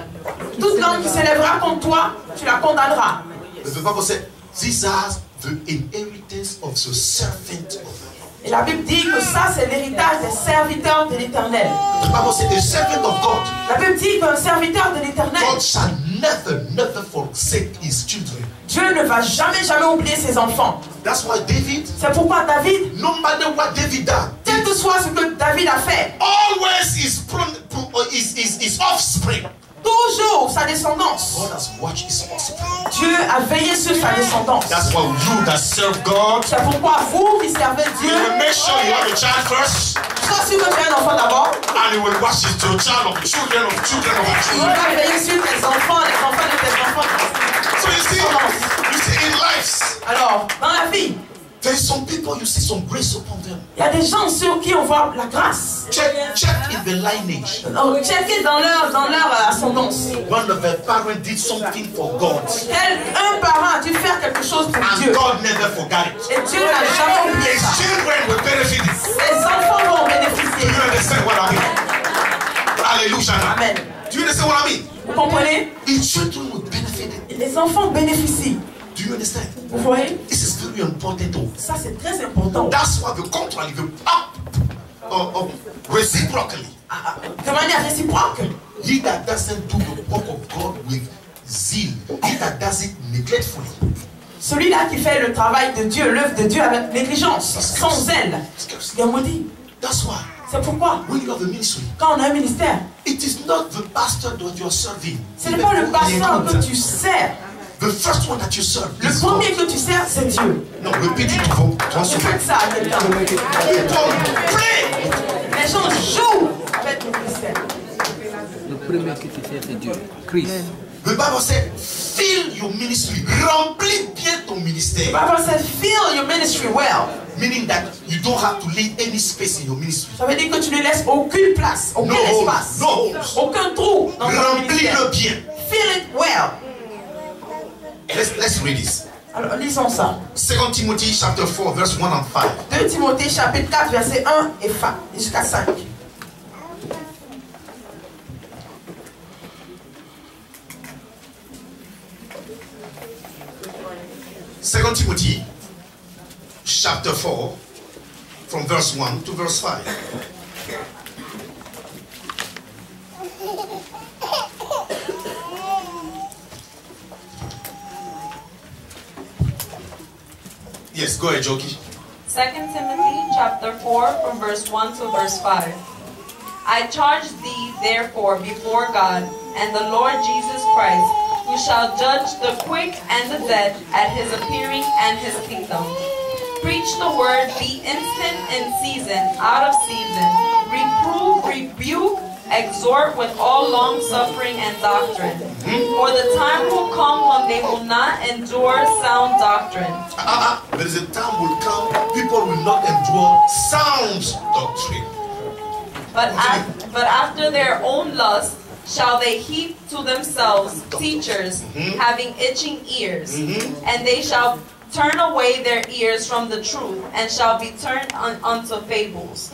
Toute langue qui s'élèvera contre toi, tu la condamneras. The Bible says, these are the inheritance of the servant of the Lord. Et la Bible dit que ça, c'est l'héritage des serviteurs de l'Éternel. The Bible says, a servant of God, La Bible dit qu'un serviteur de l'Éternel, God shall never forsake his children. Dieu ne va jamais oublier ses enfants. That's why David, C'est pourquoi David, no matter what David does, quel que soit ce que David a fait, always his offspring. toujours sa descendance. God has watched his offspring. Dieu a veillé sur sa descendance. That's why you that serve God, C'est pourquoi vous qui servez you Dieu, will make sure you have a child first, sois sûr que tu as un enfant d'abord. and you will watch it to your child of children of children of Tu children. vas veiller sur tes enfants, les enfants de tes enfants. So you see in life, Alors, dans la vie, there is some people you see some grace upon them. il y a des gens sur qui on voit la grâce. Check in the lineage. Checker dans leur ascendance. One of their parents did something for God, Un parent a dû faire quelque chose pour and Dieu. God never forgot it. Et Dieu n'a jamais oublié His ça. children will benefit it. Les enfants vont en bénéficier. Do you understand what I mean? Hallelujah. Amen. Do you understand what I mean? Vous comprenez? His children will benefit it. Les enfants bénéficient. Do you understand? Vous voyez? This is very important. Ça, c'est très important. That's why the contrary, the reciprocally. De manière réciproque. He that doesn't do the work of God with zeal, he that does it neglectfully. Celui-là qui fait le travail de Dieu, l'œuvre de Dieu avec négligence, sans zèle, il est maudit. That's why C'est pourquoi, when you have a ministry, quand on a un ministère, it is not the pastor that you are serving. ce n'est pas le pasteur que tu sers. The first one that you serve Le is premier God. que tu sers, c'est Dieu. No, repeat it once Faites ça à quelqu'un. People pray. Les gens jouent avec le ministère. Le premier que tu fais, c'est Dieu. Christ. The Bible said, fill your ministry. Remplis bien ton ministère. Bible says, fill your ministry well. Meaning that you don't have to leave any space in your ministry. Ça veut dire que tu ne laisses aucune place, aucun espace, No holes. aucun trou dans ton ministère. Remplis-le bien. Fill it well. Let's read this. Alors, lisons ça. 2 Timothy chapter 4, verse 1 and 5. 2 Timothée chapitre 4, verset 1 et jusqu'à 5. Second Timothy chapter 4, from verse 1 to verse 5. Yes, go ahead, Joki. 2 Timothy chapter 4 from verse 1 to verse 5. I charge thee therefore before God and the Lord Jesus Christ, who shall judge the quick and the dead at his appearing and his kingdom. Preach the word, be instant in season, out of season. Reprove, rebuke, exhort with all long suffering and doctrine. For the time will come when they will not endure sound doctrine. There is a time will come, people will not endure sound doctrine. But after their own lust shall they heap to themselves teachers having itching ears, and they shall turn away their ears from the truth, and shall be turned unto fables.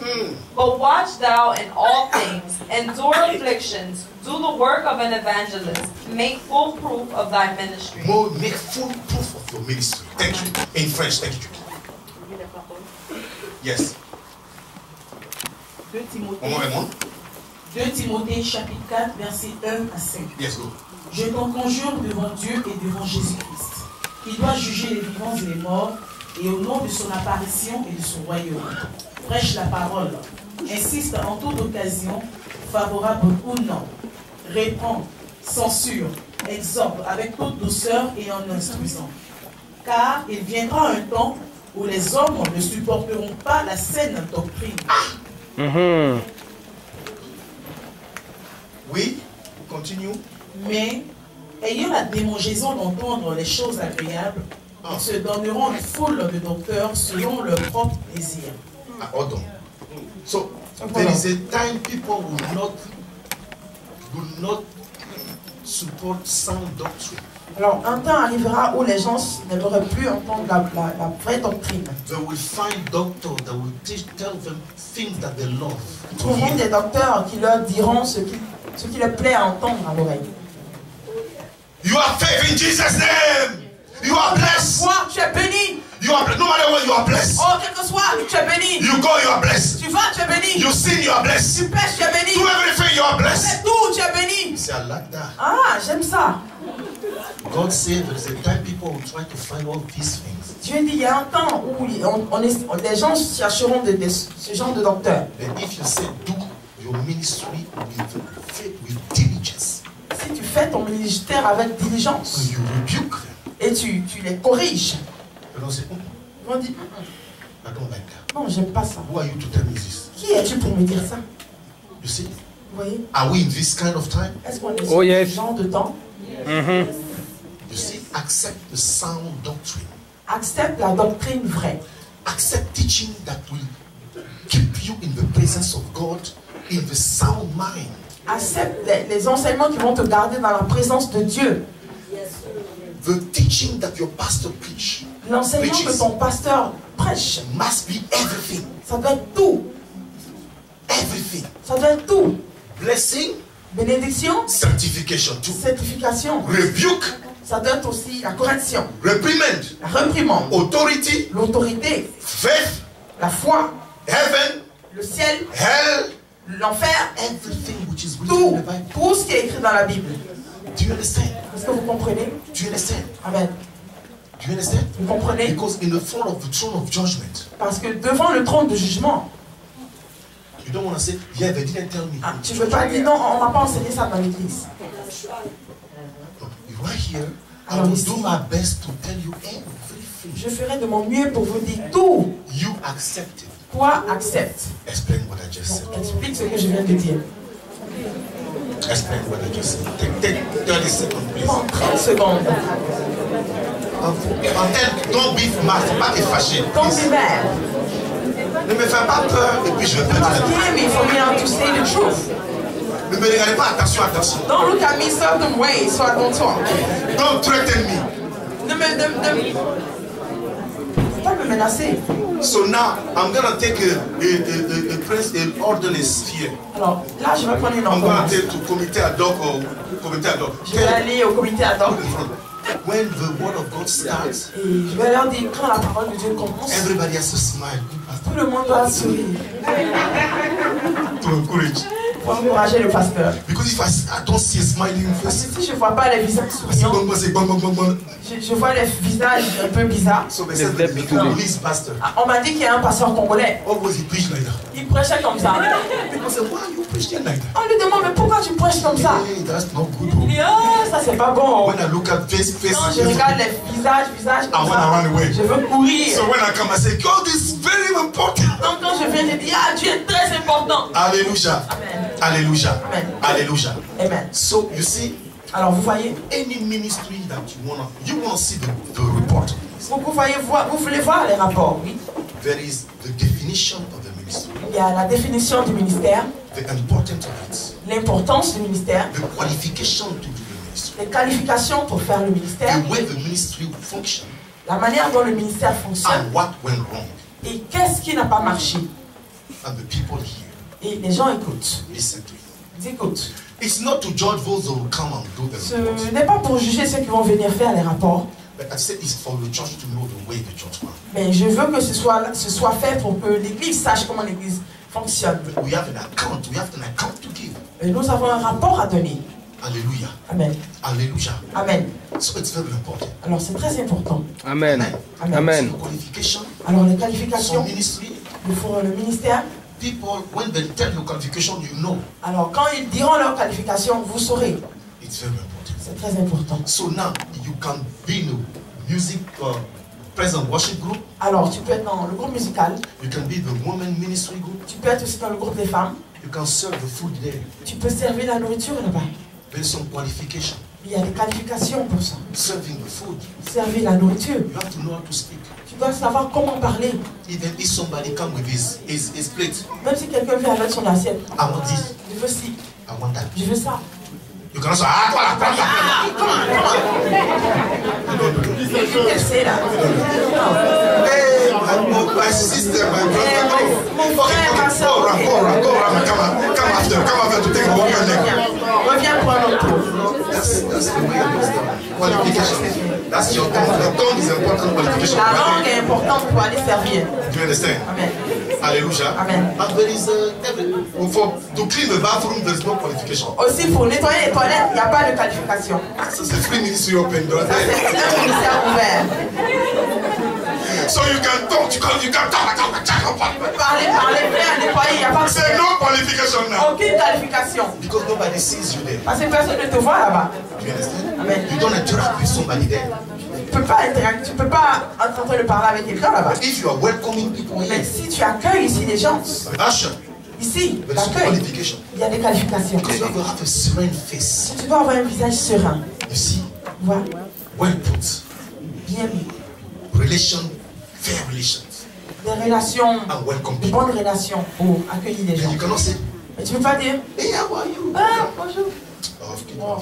But watch thou in all things, endure afflictions, do the work of an evangelist, make full proof of thy ministry. Make full proof of your ministry. Thank you. In French, thank you. Yes. 2 Timothée, One more. 2 Timothée chapitre 4, versets 1 à 5. Yes, go. Je t'en conjure devant Dieu et devant Jésus-Christ, qui doit juger les vivants et les morts, et au nom de son apparition et de son royaume. Prêche la parole, insiste en toute occasion, favorable ou non, répand, censure, exhorte avec toute douceur et en instruisant. Car il viendra un temps où les hommes ne supporteront pas la saine doctrine. Oui, continue. Mais, ayant la démangeaison d'entendre les choses agréables, ils se donneront une foule de docteurs selon leur propre désir. Hold on. So, there is a time people will not support sound doctrine. Alors, un temps arrivera où les gens n'aimeraient plus entendre la vraie doctrine. They will find doctors that will tell them things that they love. Ils trouveront des docteurs qui leur diront ce qui leur plaît à entendre à l'oreille. You are faith in Jesus' name. You are blessed. Toi, tu es béni. You are blessed. No matter what, you are blessed. Oh, quel que soit, tu es béni. You go, you are blessed. Tu vas, tu es béni. You sin, you are blessed. Tu pêches, tu es béni. Do everything, you are Tu blessed. fais tout, tu es béni. See, I like that. Ah, j'aime ça. God said there is a time people will try to find all these things. Dieu dit, il y a un temps où les gens chercheront ce genre de docteur. But if you say, do your ministry with diligence, Si tu fais ton ministère avec diligence and you rebuke them, et tu les corriges, they don't say, oh, ils vont dire, I don't like that. non, j'aime pas ça. Who are you to tell me this? Qui es-tu pour me dire ça? You see? Vous voyez? Are we in this kind of time? Est-ce qu'on est Oh, sur yes. ce genre de temps? You see, accept the sound doctrine. Accepte la doctrine vraie. Accept teaching that will keep you in the presence of God in the sound mind. Accepte les enseignements qui vont te garder dans la présence de Dieu. The teaching that your pastor preach L'enseignement que ton pasteur prêche, must be everything. ça doit être tout. Everything. Ça doit être tout. Blessing, Bénédiction, sanctification too. certification. Rebuke, Ça doit être aussi la correction, reprimand, la réprimande, authority, l'autorité, faith, la foi, heaven, le ciel, hell, l'enfer, everything which is written tout, in the Bible. tout ce qui est écrit dans la Bible. Do you understand? Est-ce que vous comprenez? Do you understand? Amen. Do you understand? Vous comprenez? Because in the front of the throne of judgment, Parce que devant le trône de jugement, you don't want to say, yeah, they didn't tell me. ah, tu ne veux pas dire non, on ne m'a pas enseigné ça dans l'église. Right here, I Alors will ici, do my best to tell you everything. je ferai de mon mieux pour vous dire tout. You accept it. Toi, accepte. Explain what I just said. Donc, explique ce que je viens de dire. Explain what I just said. Take 30 seconds, please. Prends 30 secondes. Antenne, don't be mad, faut pas te fâcher. Don't please. be mad. Ne me fais pas peur et puis je vais pas Because te me for me to say the truth. Ne me regardez pas, attention, attention. Don't look at me certain ways so I don't talk. Don't threaten me. Faut pas me menacer. So now, I'm going to take a orderlies here. Alors là, je vais prendre une I'm going to ordonnance. take to committee ad hoc or committee ad hoc. Je vais aller au comité ad hoc. When the word of God starts, Et je vais leur dire, quand la parole de Dieu commence, everybody has to smile. tout le monde doit sourire To encourage. pour encourager le pasteur. Because if I don't see a smiling Parce face, que si je ne vois pas les visages I say, souriants, bang. je vois les visages un peu bizarres. So they said that the police pastor, Ah, on m'a dit qu'il y a un pasteur congolais. always he preach like that. Il prêchait comme ça. People say, why are you preaching like that? On lui demande, mais pourquoi tu prêches comme ça? Hey, that's not good. Il dit, ah, ça c'est pas bon. When I look at face, Quand je regarde les visages I comme wanna ça, run away. je veux courir. So when I come, I say, God is very important. Donc quand je viens, je dis, ah, Dieu est très important. Hallelujah. Amen. Hallelujah. Amen. Hallelujah. Amen. So you see, Alors vous voyez, any ministry that you wanna see the report. vous voulez voir les rapports, oui. There is the definition of the ministry, Il y a la définition du ministère, the importance of it, l'importance du ministère, the qualification to do the ministry, les qualifications pour faire le ministère, the way the ministry will function, La manière dont le ministère fonctionne and what went wrong. et qu'est-ce qui n'a pas marché. And the people here, Et les gens écoutent. listen to you. Ils écoutent. It's not to judge those who will come and do the Ce report. n'est pas pour juger ceux qui vont venir faire les rapports. But I said it's for the church to know the way the church works. Mais je veux que ce soit fait pour que l'Église sache comment l'Église fonctionne. But we have an account. We have an account to give. Et nous avons un rapport à donner. Hallelujah. Amen. Hallelujah. Amen. So it's very important. Alors c'est très important. Amen. Amen. Amen. So qualification, Alors les some qualifications, ministry, le ministère. people, when they tell you qualification, you know. Alors quand ils diront leurs qualifications, vous saurez. It's very important. C'est très important. So now you can be in a music praise and worship group. Alors tu peux être dans le groupe musical, You can be the women ministry group. tu peux être aussi dans le groupe des femmes, You can serve the food there. tu peux servir la nourriture là-bas. There's some qualification. Il y a des qualifications pour ça. Serving the food. Servir la nourriture. You have to know how to speak. Tu dois savoir comment parler. Even if somebody come with his plate, Même si quelqu'un vient avec son assiette. I want this, Je veux ci, I want that. je veux ça. You can also, ah, voilà, prends la Ah, comment, Qu'est-ce que c'est là? Hey, my sister, my brother, Mon frère, ma soeur. come after to take a walk and leg. Reviens pour un autre tour. That's the way it is done. Qualification. That's your tongue. Your tongue is important qualification. La langue est importante pour aller servir. Do you understand? Amen. Hallelujah. Amen. And there is to clean the bathroom, there is no qualification. Aussi, pour nettoyer les toilettes, il n'y a pas de qualification. So it's a free ministry open door Ça, there. c'est un ministère ouvert. So you can talk, you can talk. Parler, faire, nettoyer, il n'y a pas Say no qualification now. aucune qualification. Because nobody sees you there. Parce que personne ne te voit là-bas. Do you understand? Amen. You don't interact with somebody there. Tu peux pas être en train de parler avec quelqu'un là-bas. If you are welcoming people Mais here, si tu accueilles ici les gens, Usher, ici, there is l'accueil, qualification. il y a des qualifications. Because you have to have a serene face. Tu dois avoir un visage serein. You see, Tu vois, well put. bien mis. Relation, fair relations. Des relations, And welcome de people. bonnes relations pour accueillir les gens. And you cannot say, Mais tu ne peux pas dire, hey, how are you? ah, bonjour. Oh,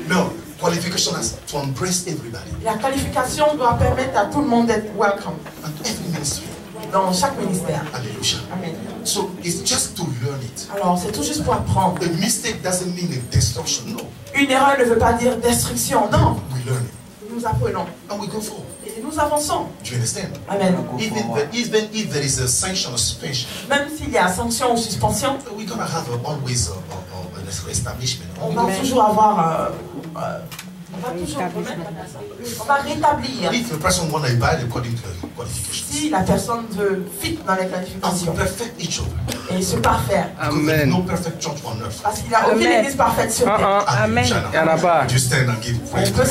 no, qualification has to embrace everybody La qualification doit permettre à tout le monde d'être welcome and to every ministry. dans chaque ministère. Hallelujah. Amen. So it's just to learn it. Alors, c'est tout juste pour apprendre. A mistake doesn't mean a destruction. No, Une erreur ne veut pas dire destruction. Non, we learn it nous apprenons and we go forward. et nous avançons. Do you understand? Amen. Even if there is a sanction or suspension, Même s'il y a sanction ou suspension, we're gonna have always an establishment. on va toujours avoir. On va rétablir If a person wanna abide according to the qualifications, si la personne veut fit dans les and we qualifications perfect each other. et se parfaire. Because there is no Amen. perfect church on earth. Parce qu'il n'y a aucune église parfaite sur terre. Amen. Hallelujah. Il y en a pas. Would you stand and give praise? On peut se